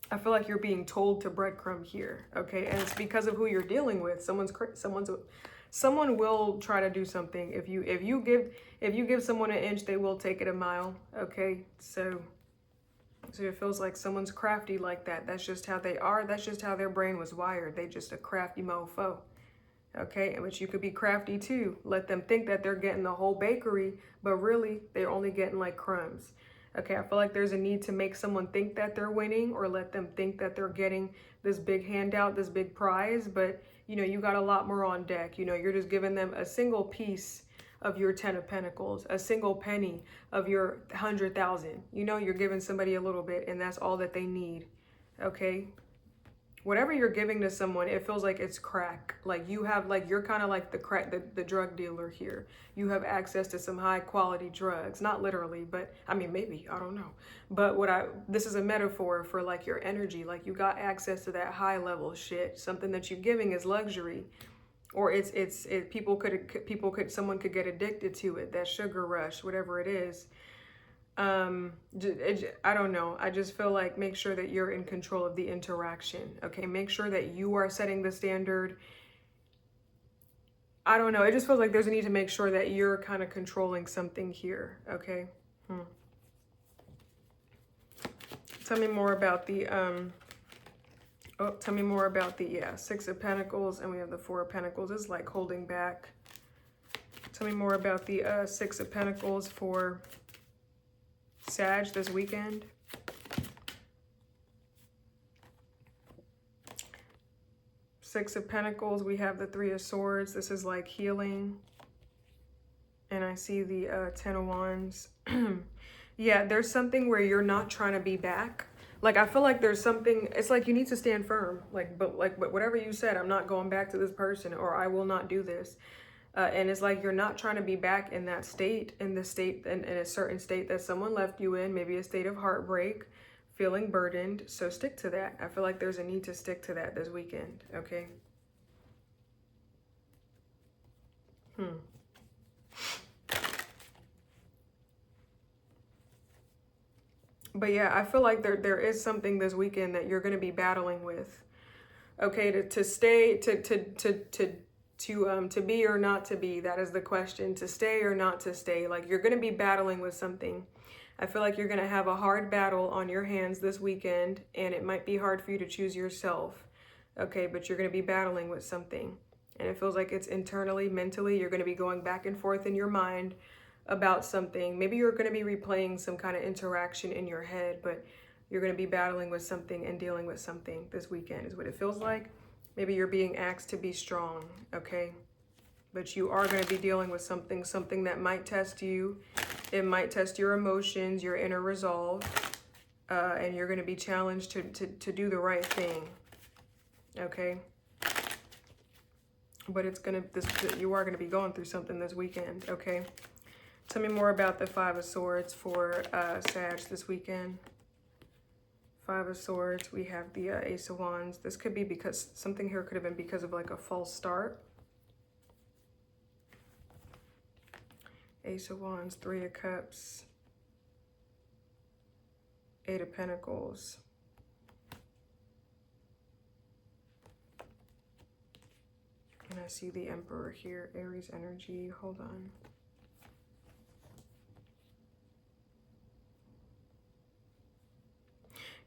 I feel like you're being told to breadcrumb here, okay? And it's because of who you're dealing with. Someone will try to do something. If you give someone an inch, they will take it a mile, okay? So it feels like someone's crafty like that. That's just how they are. That's just how their brain was wired. They just a crafty mofo. Okay, but you could be crafty too. Let them think that they're getting the whole bakery, but really they're only getting like crumbs. Okay, I feel like there's a need to make someone think that they're winning, or let them think that they're getting this big handout, this big prize, but you know, you got a lot more on deck. You know, you're just giving them a single piece of your 10 of Pentacles, a single penny of your 100,000. You know, you're giving somebody a little bit, and that's all that they need. Okay, whatever you're giving to someone, it feels like it's crack. Like you have, like, you're kind of like the drug dealer here. You have access to some high quality drugs, not literally, but I mean, maybe, I don't know. But this is a metaphor for like your energy. Like you got access to that high level shit. Something that you're giving is luxury, or someone could get addicted to it. That sugar rush, whatever it is. I don't know. I just feel like make sure that you're in control of the interaction. Okay, make sure that you are setting the standard. I don't know. It just feels like there's a need to make sure that you're kind of controlling something here. Okay. Tell me more about the Six of Pentacles, and we have the Four of Pentacles. It's like holding back. Tell me more about the Six of Pentacles for Sag this weekend. Six of Pentacles, we have the Three of Swords. This is like healing. And I see the 10 of Wands. Yeah, there's something where you're not trying to be back. Like, I feel like there's something, it's like you need to stand firm. But whatever you said, I'm not going back to this person, or I will not do this. And it's like you're not trying to be back in that state, in a certain state that someone left you in, maybe a state of heartbreak, feeling burdened. So stick to that. I feel like there's a need to stick to that this weekend, okay? But yeah, I feel like there is something this weekend that you're going to be battling with. Okay, to stay, to be or not to be, that is the question. To stay or not to stay. Like, you're going to be battling with something. I feel like you're going to have a hard battle on your hands this weekend, and it might be hard for you to choose yourself. Okay, but you're going to be battling with something. And it feels like it's internally, mentally, you're going to be going back and forth in your mind about something. Maybe you're going to be replaying some kind of interaction in your head, but you're going to be battling with something and dealing with something this weekend is what it feels like. Maybe you're being asked to be strong, okay? But you are going to be dealing with something that might test you. It might test your emotions, your inner resolve, and you're going to be challenged to do the right thing, okay? But you are going to be going through something this weekend, okay? Tell me more about the Five of Swords for Sag this weekend. Five of Swords, we have the Ace of Wands. This could be because something here could have been because of like a false start. Ace of Wands, Three of Cups, Eight of Pentacles. And I see the Emperor here, Aries energy. Hold on.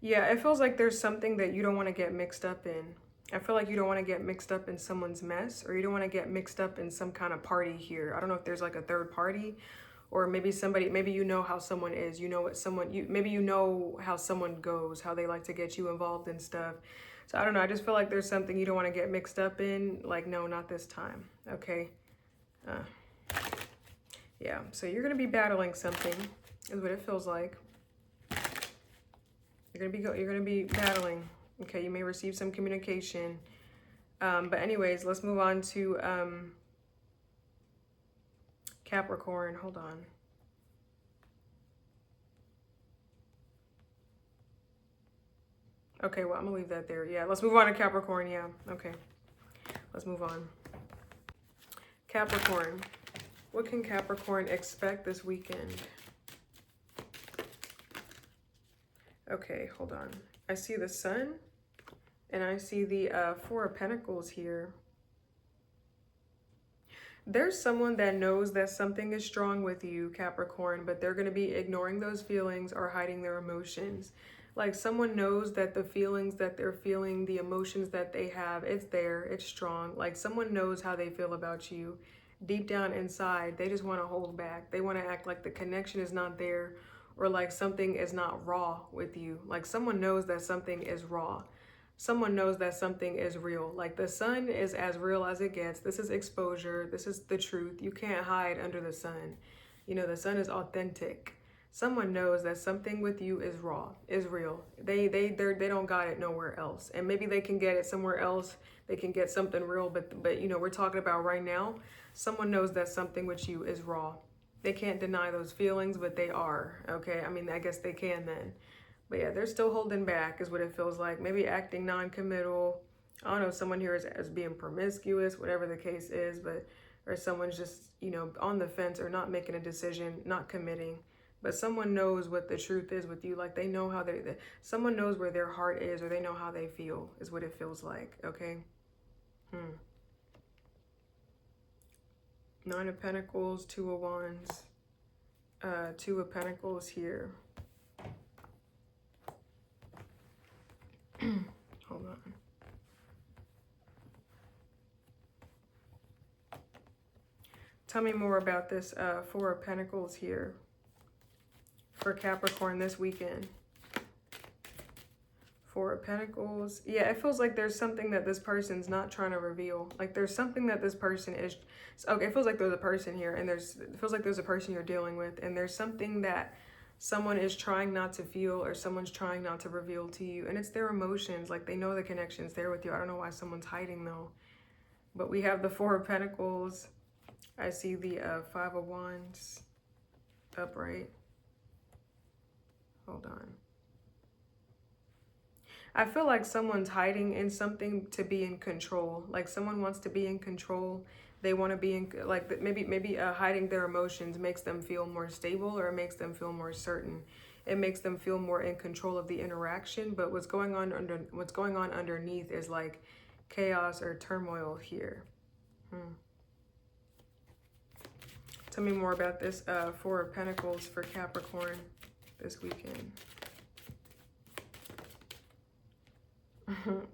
Yeah, it feels like there's something that you don't want to get mixed up in. I feel like you don't want to get mixed up in someone's mess, or you don't want to get mixed up in some kind of party here. I don't know if there's like a third party, or maybe maybe you know how someone is. You know maybe you know how someone goes, how they like to get you involved in stuff. So I don't know. I just feel like there's something you don't want to get mixed up in. Like, no, not this time. Okay. Yeah. So you're going to be battling something is what it feels like. You're gonna be battling. Okay, you may receive some communication. But anyways, let's move on to Capricorn. Hold on. Okay, well, I'm gonna leave that there. Yeah, let's move on to Capricorn. Yeah, okay. Let's move on. Capricorn. What can Capricorn expect this weekend? Okay, hold on. I see the Sun, and I see the Four of Pentacles here. There's someone that knows that something is strong with you, Capricorn, but they're going to be ignoring those feelings or hiding their emotions. Like someone knows that the feelings that they're feeling, the emotions that they have, it's there, it's strong. Like someone knows how they feel about you. Deep down inside, they just want to hold back. They want to act like the connection is not there, or like something is not raw with you. Like someone knows that something is raw. Someone knows that something is real. Like the sun is as real as it gets. This is exposure. This is the truth. You can't hide under the sun. You know, the sun is authentic. Someone knows that something with you is raw, is real. They don't got it nowhere else. And maybe they can get it somewhere else. They can get something real, but you know, we're talking about right now. Someone knows that something with you is raw. They can't deny those feelings, but they are, okay? I mean, I guess they can then. But yeah, they're still holding back is what it feels like. Maybe acting non-committal. I don't know, someone here is being promiscuous, whatever the case is, but or someone's just, you know, on the fence or not making a decision, not committing. But someone knows what the truth is with you. Like they know how someone knows where their heart is, or they know how they feel is what it feels like, okay? Nine of Pentacles, Two of Wands, Two of Pentacles here. Hold on. Tell me more about this Four of Pentacles here for Capricorn this weekend. Four of Pentacles. Yeah, it feels like there's something that this person's not trying to reveal. Like there's something that this person is... Okay, it feels like there's a person here, and it feels like there's a person you're dealing with, and there's something that someone is trying not to feel, or someone's trying not to reveal to you, and it's their emotions. Like they know the connection's there with you. I don't know why someone's hiding though. But we have the Four of Pentacles. I see the Five of Wands upright. Hold on. I feel like someone's hiding in something to be in control. Like someone wants to be in control. They want to be in, like maybe hiding their emotions makes them feel more stable, or it makes them feel more certain. It makes them feel more in control of the interaction. But what's going on underneath is like chaos or turmoil here. Tell me more about this Four of Pentacles for Capricorn this weekend.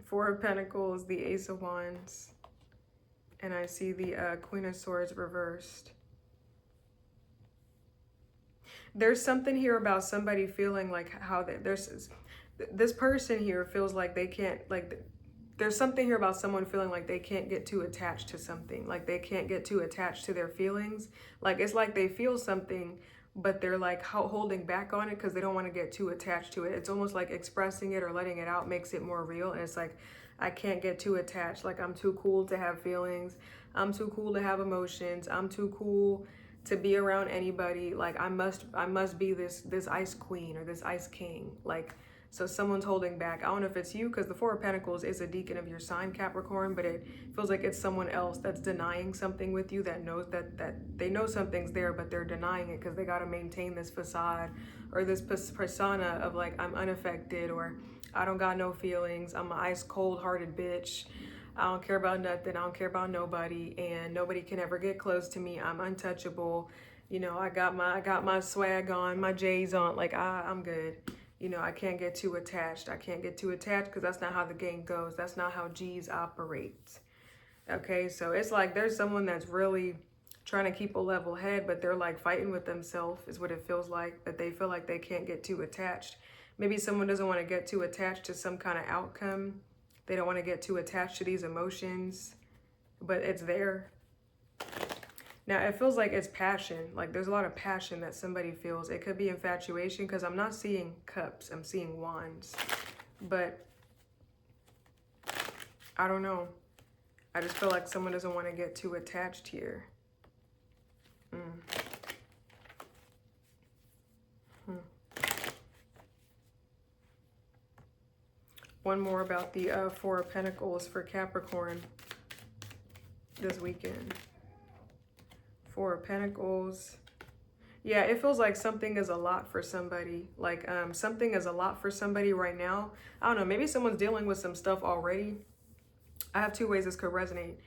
Four of Pentacles, the Ace of Wands, and I see the Queen of Swords reversed. There's something here about somebody feeling like how this person here feels like they can't, like there's something here about someone feeling like they can't get too attached to something. Like they can't get too attached to their feelings. Like it's like they feel something, but they're like holding back on it because they don't want to get too attached to it. It's almost like expressing it or letting it out makes it more real. And it's like, I can't get too attached. Like I'm too cool to have feelings. I'm too cool to have emotions. I'm too cool to be around anybody. Like I must be this ice queen or this ice king. Like, so someone's holding back. I don't know if it's you, because the Four of Pentacles is a deacon of your sign, Capricorn, but it feels like it's someone else that's denying something with you, that knows that they know something's there, but they're denying it because they got to maintain this facade or this persona of like, I'm unaffected, or I don't got no feelings. I'm an ice cold hearted bitch. I don't care about nothing. I don't care about nobody, and nobody can ever get close to me. I'm untouchable. You know, I got my swag on, my J's on. Like I'm good. You know, I can't get too attached. I can't get too attached because that's not how the game goes. That's not how G's operate. Okay, so it's like there's someone that's really trying to keep a level head, but they're like fighting with themselves is what it feels like. But they feel like they can't get too attached. Maybe someone doesn't want to get too attached to some kind of outcome. They don't want to get too attached to these emotions, but it's there. Now, it feels like it's passion. Like there's a lot of passion that somebody feels. It could be infatuation, because I'm not seeing cups. I'm seeing wands. But I don't know. I just feel like someone doesn't want to get too attached here. One more about the Four of Pentacles for Capricorn this weekend. Four of Pentacles. Yeah, it feels like something is a lot for somebody. Like something is a lot for somebody right now. I don't know, maybe someone's dealing with some stuff already. I have two ways this could resonate.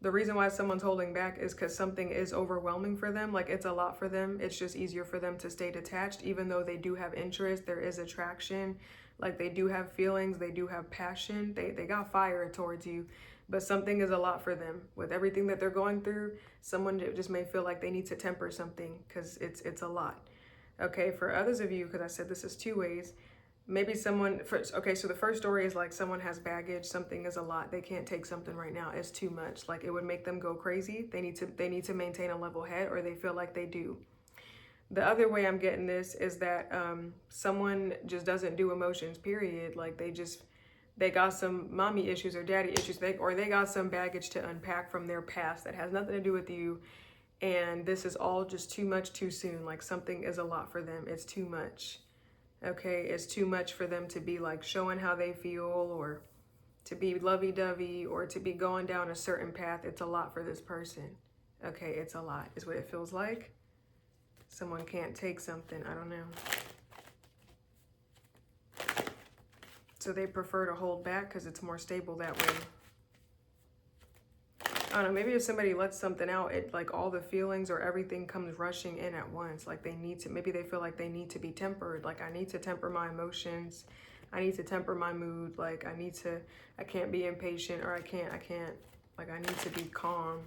The reason why someone's holding back is because something is overwhelming for them. Like it's a lot for them. It's just easier for them to stay detached, even though they do have interest. There is attraction. Like they do have feelings. They do have passion. They got fire towards you. But something is a lot for them. With everything that they're going through, someone just may feel like they need to temper something because it's a lot. Okay, for others of you, because I said this is two ways. Maybe someone, okay, so the first story is like someone has baggage, something is a lot. They can't take something right now. It's too much. Like it would make them go crazy. They need to maintain a level head, or they feel like they do. The other way I'm getting this is that someone just doesn't do emotions, period. Like they got some mommy issues or daddy issues, or they got some baggage to unpack from their past that has nothing to do with you. And this is all just too much too soon. Like something is a lot for them. It's too much. Okay, it's too much for them to be like showing how they feel, or to be lovey-dovey, or to be going down a certain path. It's a lot for this person. Okay, it's a lot is what it feels like. Someone can't take something, I don't know. So they prefer to hold back because it's more stable that way. I don't know, maybe if somebody lets something out, it like all the feelings or everything comes rushing in at once. Like they need to, maybe they feel like they need to be tempered. Like I need to temper my emotions. I need to temper my mood. Like I can't be impatient, or I can't, like I need to be calm.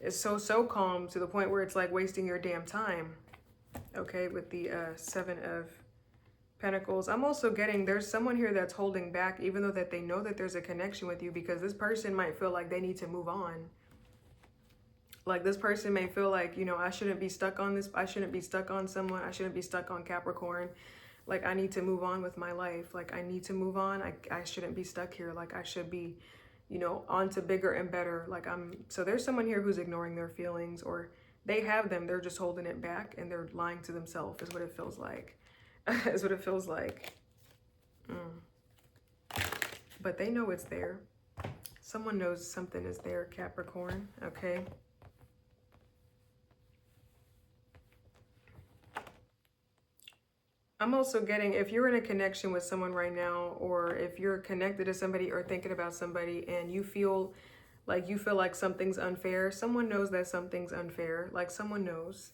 It's so calm to the point where it's like wasting your damn time. Okay, with the Seven of Pentacles. I'm also getting there's someone here that's holding back, even though that they know that there's a connection with you, because this person might feel like they need to move on. Like this person may feel like, you know, I shouldn't be stuck on this. I shouldn't be stuck on someone. I shouldn't be stuck on Capricorn. Like I need to move on with my life. Like I need to move on. I shouldn't be stuck here. Like I should be, you know, on to bigger and better. Like so there's someone here who's ignoring their feelings, or they have them. They're just holding it back and they're lying to themselves is what it feels like. Is what it feels like. But they know it's there. Someone knows something is there, Capricorn. Okay. I'm also getting, if you're in a connection with someone right now, or if you're connected to somebody or thinking about somebody and you feel like something's unfair, someone knows that something's unfair. Like someone knows.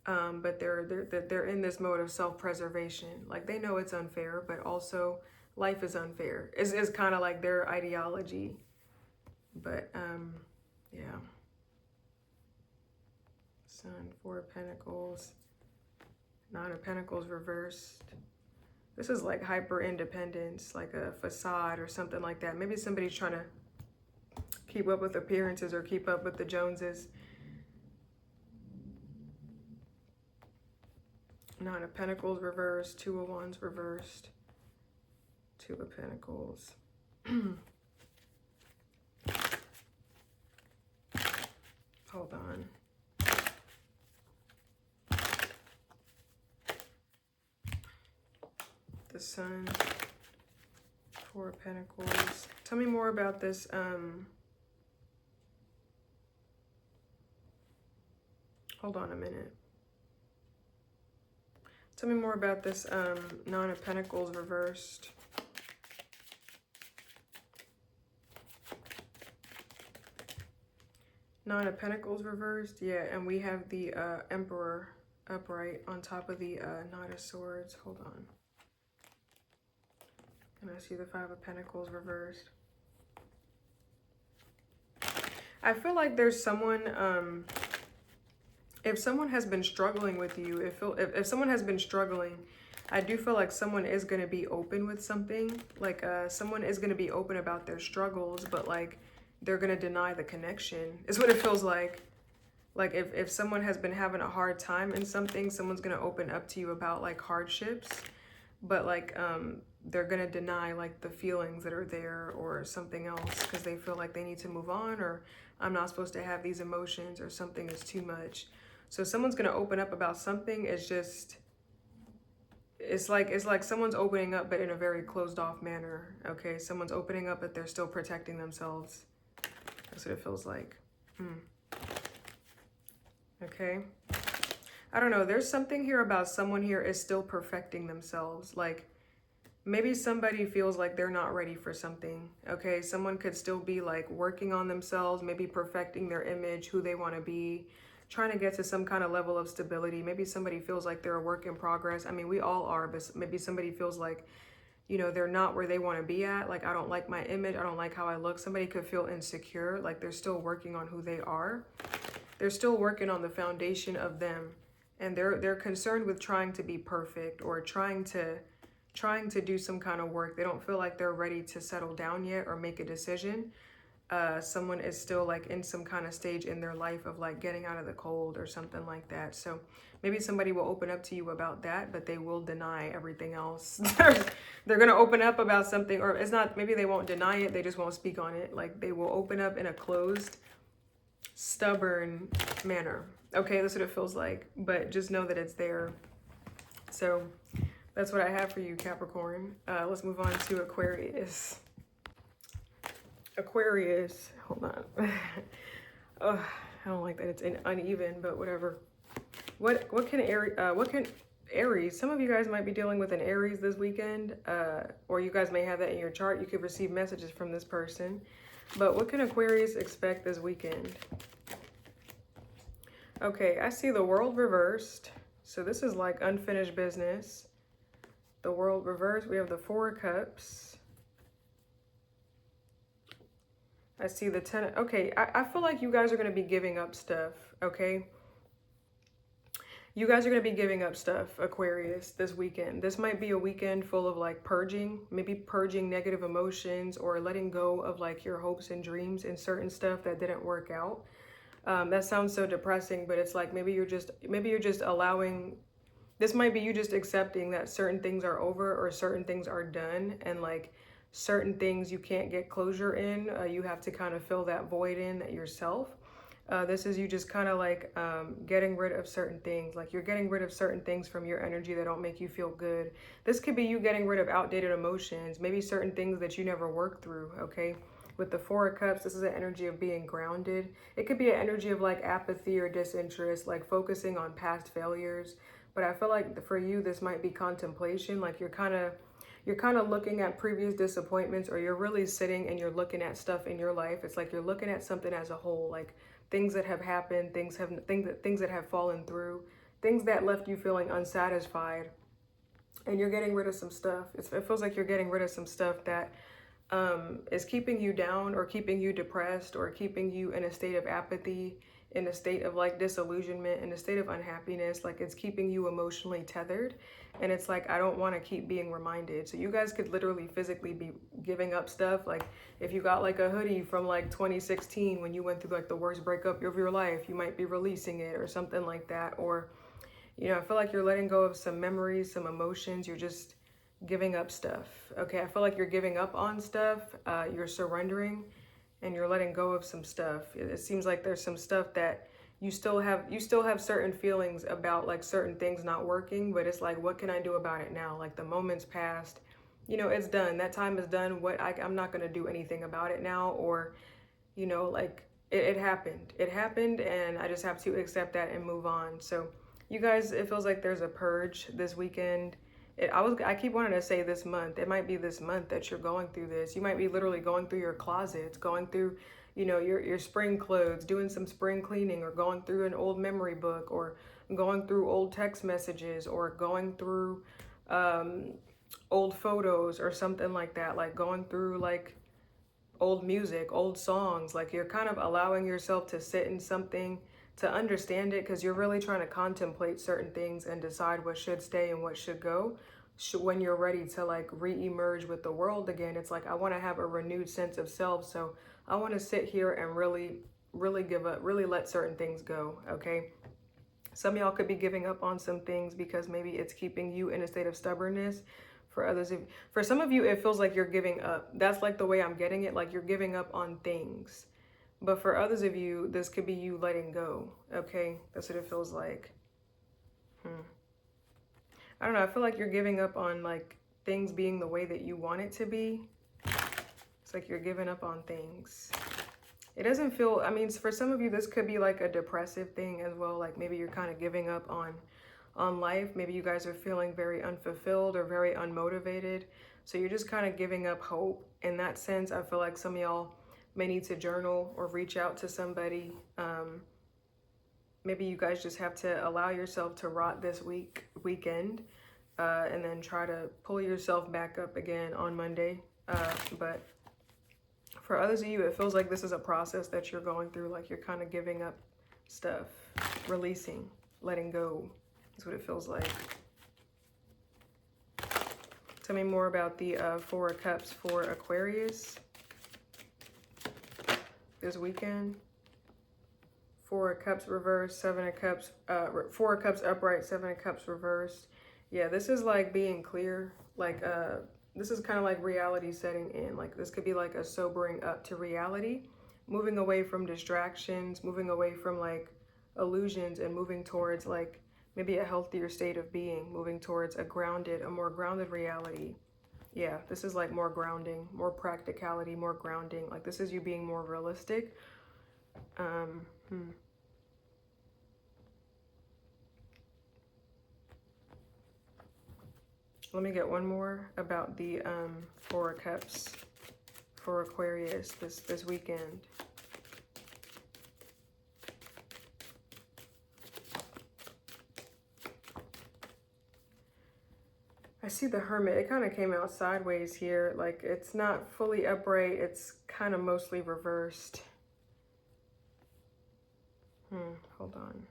But they're in this mode of self-preservation. Like they know it's unfair, but also life is unfair. It's kind of like their ideology. But yeah. Sun, Four of Pentacles, Nine of Pentacles reversed. This is like hyper independence, like a facade or something like that. Maybe somebody's trying to keep up with appearances or keep up with the Joneses. Nine of Pentacles reversed, Two of Wands reversed, Two of Pentacles. Hold on. The Sun, Four of Pentacles. Tell me more about this. Hold on a minute. Tell me more about this Nine of Pentacles reversed. Nine of Pentacles reversed, yeah, and we have the Emperor upright on top of the Knight of Swords. Hold on. And I see the Five of Pentacles reversed. I feel like there's someone, if someone has been struggling with you, if someone has been struggling, I do feel like someone is going to be open with something. Like someone is going to be open about their struggles, but like they're going to deny the connection is what it feels like. Like if someone has been having a hard time in something, someone's going to open up to you about like hardships, but like they're going to deny like the feelings that are there or something else because they feel like they need to move on, or I'm not supposed to have these emotions, or something is too much. So someone's going to open up about something. It's just, it's like someone's opening up, but in a very closed off manner. Okay. Someone's opening up, but they're still protecting themselves. That's what it feels like. Okay. I don't know. There's something here about someone here is still perfecting themselves. Like, maybe somebody feels like they're not ready for something, okay? Someone could still be like working on themselves, maybe perfecting their image, who they want to be, trying to get to some kind of level of stability. Maybe somebody feels like they're a work in progress. I mean, we all are, but maybe somebody feels like, you know, they're not where they want to be at. Like, I don't like my image. I don't like how I look. Somebody could feel insecure, like they're still working on who they are. They're still working on the foundation of them. And they're concerned with trying to be perfect or trying to do some kind of work. They don't feel like they're ready to settle down yet or make a decision. Someone is still like in some kind of stage in their life of like getting out of the cold or something like that. So maybe somebody will open up to you about that, but they will deny everything else. They're going to open up about something, or it's not, maybe they won't deny it. They just won't speak on it. Like, they will open up in a closed, stubborn manner. Okay, that's what it feels like, but just know that it's there. So that's what I have for you, Capricorn. Let's move on to Aquarius. Aquarius, hold on. Oh, I don't like that it's uneven, but whatever. What can Aries? Some of you guys might be dealing with an Aries this weekend, or you guys may have that in your chart. You could receive messages from this person. But what can Aquarius expect this weekend? Okay, I see the world reversed. So this is like unfinished business. The world reversed. We have the Four of Cups. I see the Ten. Okay, I feel like you guys are going to be giving up stuff, okay? You guys are going to be giving up stuff, Aquarius, this weekend. This might be a weekend full of like purging, maybe purging negative emotions or letting go of like your hopes and dreams and certain stuff that didn't work out. That sounds so depressing, but it's like maybe you're just allowing, this might be you just accepting that certain things are over or certain things are done, and like certain things you can't get closure in. You have to kind of fill that void in yourself. This is you just kind of like getting rid of certain things. Like, you're getting rid of certain things from your energy that don't make you feel good. This could be you getting rid of outdated emotions, maybe certain things that you never worked through, okay? With the Four of Cups, this is an energy of being grounded. It could be an energy of like apathy or disinterest, like focusing on past failures. But I feel like for you, this might be contemplation. Like, you're kind of looking at previous disappointments, or you're really sitting and you're looking at stuff in your life. It's like you're looking at something as a whole, like things that have happened, things that have fallen through, things that left you feeling unsatisfied, and you're getting rid of some stuff. It feels like you're getting rid of some stuff that is keeping you down or keeping you depressed or keeping you in a state of apathy, in a state of like disillusionment, in a state of unhappiness. Like, it's keeping you emotionally tethered. And it's like, I don't want to keep being reminded. So you guys could literally physically be giving up stuff. Like, if you got like a hoodie from like 2016 when you went through like the worst breakup of your life, you might be releasing it or something like that. Or, you know, I feel like you're letting go of some memories, some emotions. You're just giving up stuff. Okay, I feel like you're giving up on stuff. You're surrendering and you're letting go of some stuff. It seems like there's some stuff that you still have certain feelings about, like certain things not working, but it's like, what can I do about it now? Like, the moment's passed, you know, it's done. That time is done. I'm not going to do anything about it now. Or, you know, like it happened and I just have to accept that and move on. So you guys, it feels like there's a purge this weekend. I keep wanting to say this month. It might be this month that you're going through this. You might be literally going through your closets, going through, you know, your spring clothes, doing some spring cleaning, or going through an old memory book, or going through old text messages, or going through old photos or something like that. Like, going through like old music, old songs. Like, you're kind of allowing yourself to sit in something, to understand it, because you're really trying to contemplate certain things and decide what should stay and what should go. When you're ready to like re-emerge with the world again, it's like, I want to have a renewed sense of self. So I want to sit here and really give up, really let certain things go. Okay. Some of y'all could be giving up on some things because maybe it's keeping you in a state of stubbornness. For some of you, it feels like you're giving up. That's like the way I'm getting it. Like, you're giving up on things. But for others of you, this could be you letting go, okay? That's what it feels like. I don't know. I feel like you're giving up on, like, things being the way that you want it to be. It's like you're giving up on things. It doesn't feel, I mean, for some of you, this could be like a depressive thing as well. Like maybe you're kind of giving up on life. Maybe you guys are feeling very unfulfilled or very unmotivated. So you're just kind of giving up hope. In that sense, I feel like some of y'all may need to journal or reach out to somebody. Maybe you guys just have to allow yourself to rot this weekend, and then try to pull yourself back up again on Monday. But for others of you, it feels like this is a process that you're going through. Like you're kind of giving up stuff, releasing, letting go. That's what it feels like. Tell me more about the Four of Cups for Aquarius this weekend. Four of Cups reversed, Seven of Cups, Four of Cups upright, Seven of Cups reversed. Yeah, this is like being clear. Like, this is kind of like reality setting in. Like this could be like a sobering up to reality, moving away from distractions, moving away from like illusions, and moving towards like maybe a healthier state of being, moving towards a more grounded reality. Yeah, this is like more grounding, more practicality, more grounding. Like this is you being more realistic. Let me get one more about the Four of Cups for Aquarius this weekend. I see the Hermit. It kind of came out sideways here. Like it's not fully upright. It's kind of mostly reversed. Hold on.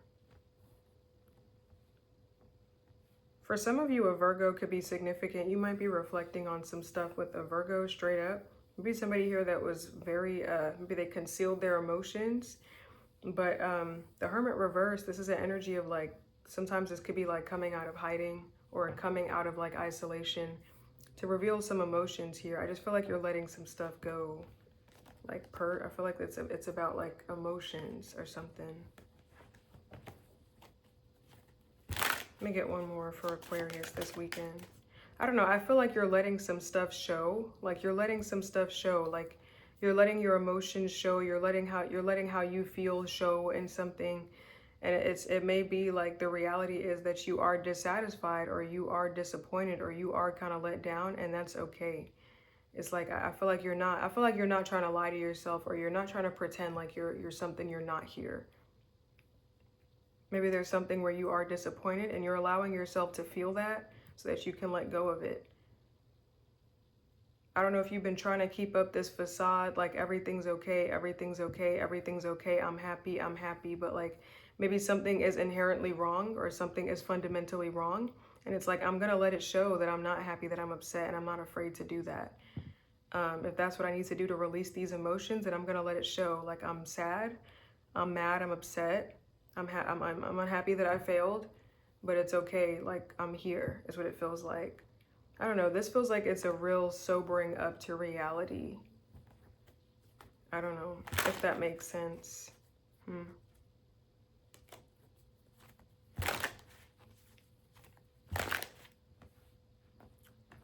For some of you, a Virgo could be significant. You might be reflecting on some stuff with a Virgo straight up. Maybe somebody here that was very, maybe they concealed their emotions. But the Hermit reverse, this is an energy of like, sometimes this could be like coming out of hiding or coming out of like isolation to reveal some emotions here. I just feel like you're letting some stuff go. Like I feel like it's about like emotions or something. Let me get one more for Aquarius this weekend. I don't know. I feel like you're letting some stuff show. Like you're letting some stuff show. Like you're letting your emotions show. You're letting how you feel show in something. And it may be like the reality is that you are dissatisfied or you are disappointed or you are kind of let down, and that's okay. It's like I feel like you're not trying to lie to yourself, or you're not trying to pretend like you're something you're not here. Maybe there's something where you are disappointed and you're allowing yourself to feel that so that you can let go of it. I don't know if you've been trying to keep up this facade, like everything's okay, everything's okay, everything's okay, I'm happy, but like maybe something is inherently wrong or something is fundamentally wrong. And it's like, I'm going to let it show that I'm not happy, that I'm upset, and I'm not afraid to do that. If that's what I need to do to release these emotions, then I'm going to let it show. Like I'm sad, I'm mad, I'm upset. I'm unhappy that I failed, but it's okay. Like I'm here is what it feels like. I don't know. This feels like it's a real sobering up to reality. I don't know if that makes sense.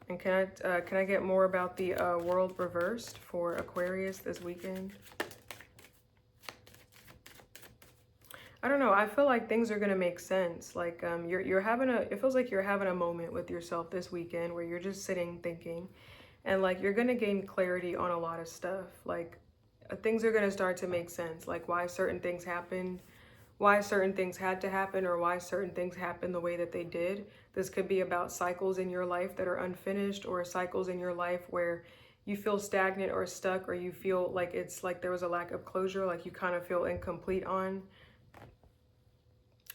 And can I get more about the world reversed for Aquarius this weekend? I don't know. I feel like things are going to make sense. Like it feels like you're having a moment with yourself this weekend where you're just sitting thinking, and like you're going to gain clarity on a lot of stuff. Like things are going to start to make sense. Like why certain things happened, why certain things had to happen, or why certain things happened the way that they did. This could be about cycles in your life that are unfinished, or cycles in your life where you feel stagnant or stuck, or you feel like it's like there was a lack of closure, like you kind of feel incomplete on.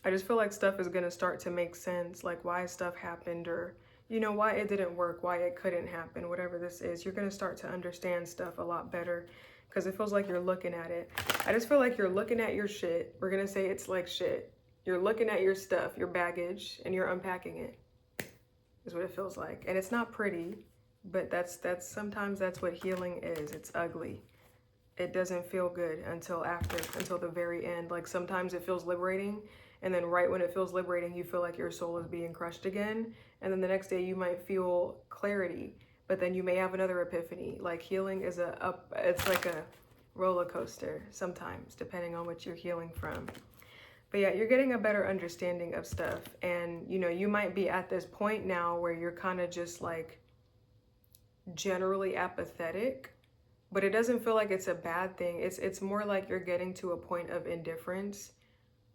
I just feel like stuff is going to start to make sense, like why stuff happened, or, you know, why it didn't work, why it couldn't happen, whatever this is. You're going to start to understand stuff a lot better because it feels like you're looking at it. I just feel like you're looking at your shit. We're going to say it's like shit. You're looking at your stuff, your baggage, and you're unpacking it, is what it feels like. And it's not pretty, but sometimes that's what healing is. It's ugly. It doesn't feel good until the very end. Like sometimes it feels liberating. And then right when it feels liberating, you feel like your soul is being crushed again. And then the next day you might feel clarity, but then you may have another epiphany. Like healing is it's like roller coaster sometimes, depending on what you're healing from. But yeah, you're getting a better understanding of stuff. And, you know, you might be at this point now where you're kind of just like generally apathetic, but it doesn't feel like it's a bad thing. It's more like you're getting to a point of indifference,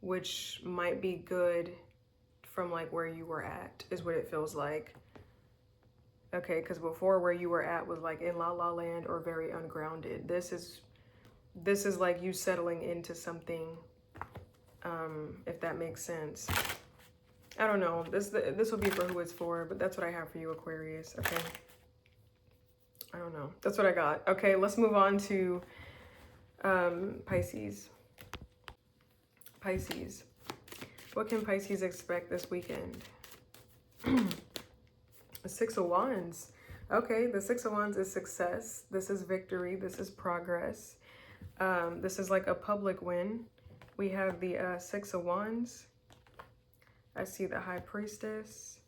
which might be good from like where you were at, is what it feels like. Okay, because before where you were at was like in la la land or very ungrounded. This is like you settling into something, if that makes sense. I don't know. This will be for who it's for, but that's what I have for you, Aquarius. Okay. I don't know. That's what I got. Okay, let's move on to Pisces. Pisces. What can Pisces expect this weekend? The Six of Wands. Okay, the Six of Wands is success. This is victory. This is progress. This is like a public win. We have the Six of Wands. I see the High Priestess.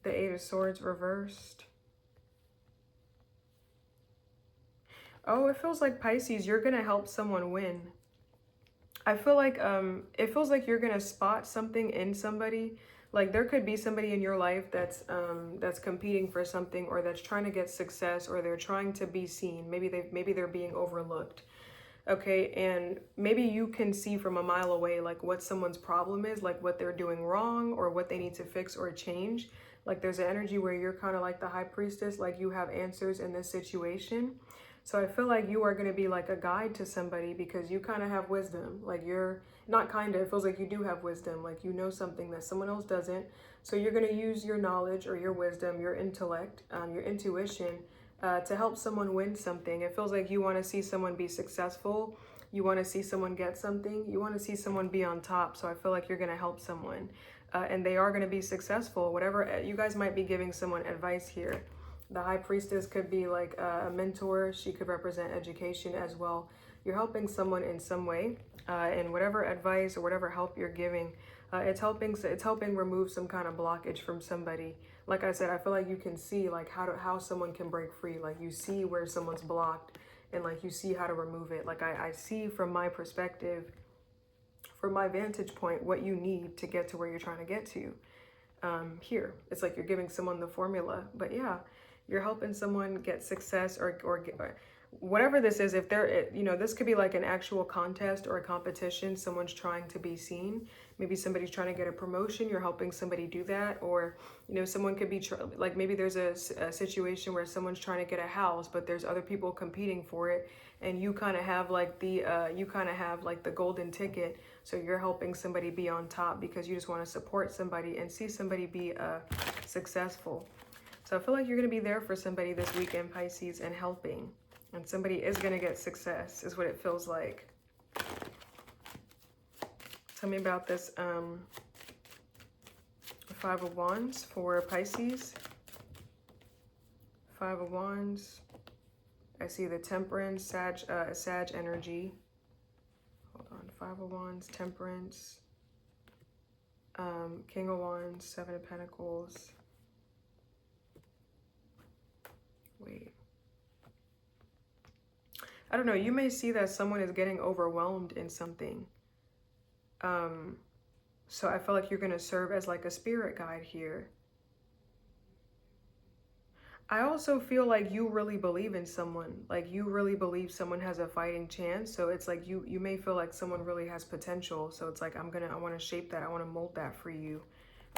The Eight of Swords reversed. Oh, it feels like Pisces, you're going to help someone win. I feel like it feels like you're going to spot something in somebody. Like there could be somebody in your life that's competing for something, or that's trying to get success, or they're trying to be seen. Maybe they're being overlooked. Okay, and maybe you can see from a mile away like what someone's problem is, like what they're doing wrong or what they need to fix or change. Like there's an energy where you're kind of like the High Priestess, like you have answers in this situation. So I feel like you are going to be like a guide to somebody because you kind of have wisdom. Like you're not kind of, it feels like you do have wisdom. Like you know something that someone else doesn't. So you're going to use your knowledge or your wisdom, your intellect, your intuition to help someone win something. It feels like you want to see someone be successful. You want to see someone get something. You want to see someone be on top. So I feel like you're going to help someone and they are going to be successful. Whatever, you guys might be giving someone advice here. The High Priestess could be like a mentor. She could represent education as well. You're helping someone in some way, and whatever advice or whatever help you're giving, it's helping remove some kind of blockage from somebody. Like I said, I feel like you can see like how someone can break free. Like you see where someone's blocked, and like you see how to remove it. Like I see from my perspective, from my vantage point, what you need to get to where you're trying to get to. Here, it's like you're giving someone the formula. But yeah, you're helping someone get success or whatever this is. If they're, you know, this could be like an actual contest or a competition. Someone's trying to be seen. Maybe somebody's trying to get a promotion. You're helping somebody do that. Or, you know, someone could be like, maybe there's a situation where someone's trying to get a house, but there's other people competing for it. And you kind of have like the golden ticket. So you're helping somebody be on top because you just want to support somebody and see somebody be successful. So I feel like you're going to be there for somebody this weekend, Pisces, and helping. And somebody is going to get success, is what it feels like. Tell me about this Five of Wands for Pisces. Five of Wands. I see the Temperance, Sag energy. Hold on. Five of Wands, Temperance. King of Wands, Seven of Pentacles. Wait. I don't know. You may see that someone is getting overwhelmed in something. So I feel like you're going to serve as like a spirit guide here. I also feel like you really believe in someone. Like you really believe someone has a fighting chance. So it's like you may feel like someone really has potential. So it's like I want to shape that. I want to mold that for you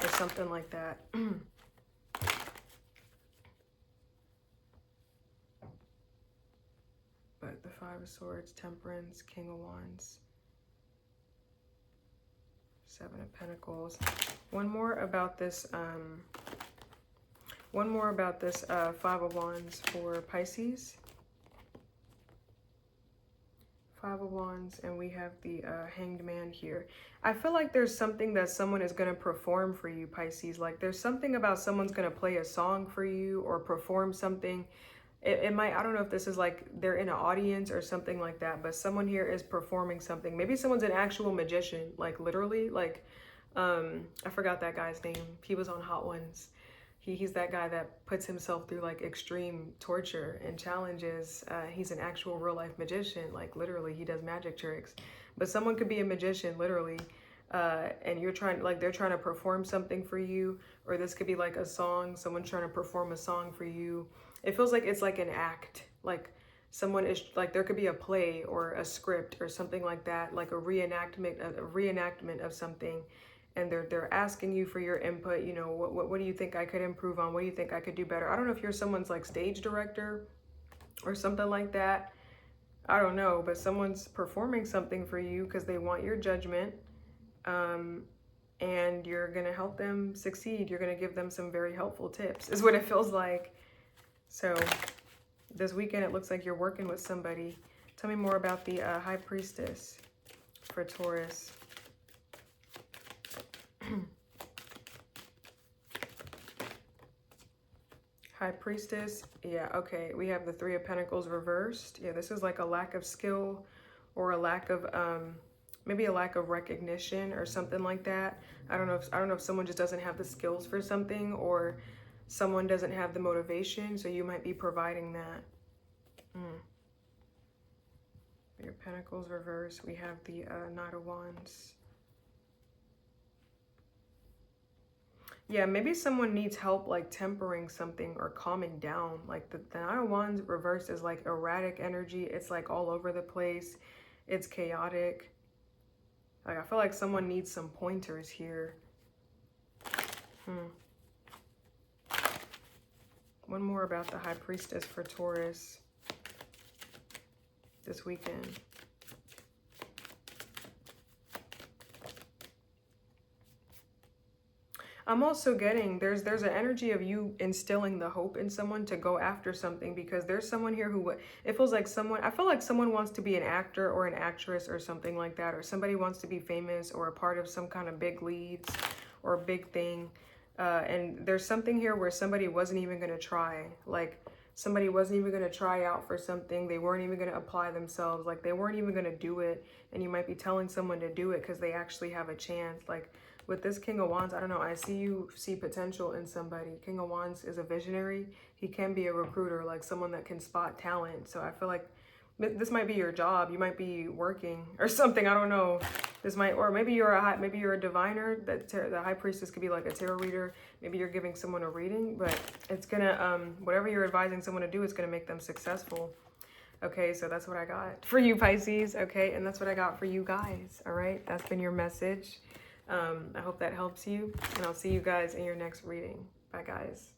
or something like that. But the Five of Swords, Temperance, King of Wands, Seven of Pentacles. One more about this Five of Wands for Pisces. Five of Wands, and we have the Hanged Man here. I feel like there's something that someone is going to perform for you, Pisces. Like there's something about someone's going to play a song for you or perform something. It might, I don't know if this is like they're in an audience or something like that, but someone here is performing something. Maybe someone's an actual magician, like literally, like, I forgot that guy's name. He was on Hot Ones. He's that guy that puts himself through like extreme torture and challenges. He's an actual real life magician, like literally he does magic tricks. But someone could be a magician literally, and you're trying, like they're trying to perform something for you, or this could be like a song, someone trying to perform a song for you. It feels like it's like an act, like someone is like, there could be a play or a script or something like that, like a reenactment of something. And they're asking you for your input. You know, what do you think I could improve on? What do you think I could do better? I don't know if you're someone's like stage director or something like that. I don't know, but someone's performing something for you because they want your judgment, and you're gonna help them succeed. You're gonna give them some very helpful tips, is what it feels like. So this weekend, it looks like you're working with somebody. Tell me more about the High Priestess for Taurus. High Priestess, yeah, okay. We have the Three of Pentacles reversed. Yeah, this is like a lack of skill or a lack of, maybe a lack of recognition or something like that. I don't know if someone just doesn't have the skills for something, or someone doesn't have the motivation, so you might be providing that. Your Pentacles reversed. We have the Knight of Wands. Yeah, maybe someone needs help like tempering something or calming down. Like the Knight of Wands reversed is like erratic energy. It's like all over the place. It's chaotic. Like I feel like someone needs some pointers here. One more about the High Priestess for Taurus this weekend. I'm also getting, there's an energy of you instilling the hope in someone to go after something, because there's someone here who, it feels like someone, I feel like someone wants to be an actor or an actress or something like that, or somebody wants to be famous or a part of some kind of big leads or a big thing. And there's something here where somebody wasn't even going to try, like somebody wasn't even going to try out for something. They weren't even going to apply themselves. Like they weren't even going to do it. And you might be telling someone to do it because they actually have a chance. Like with this King of Wands, I don't know, I see potential in somebody. King of Wands is a visionary. He can be a recruiter, like someone that can spot talent. So I feel like this might be your job. You might be working or something. I don't know. This might, or maybe you're a diviner. The High Priestess could be like a tarot reader. Maybe you're giving someone a reading, but it's gonna, whatever you're advising someone to do, it's gonna make them successful. Okay, so that's what I got for you, Pisces. Okay, and that's what I got for you guys. All right, that's been your message. I hope that helps you, and I'll see you guys in your next reading. Bye, guys.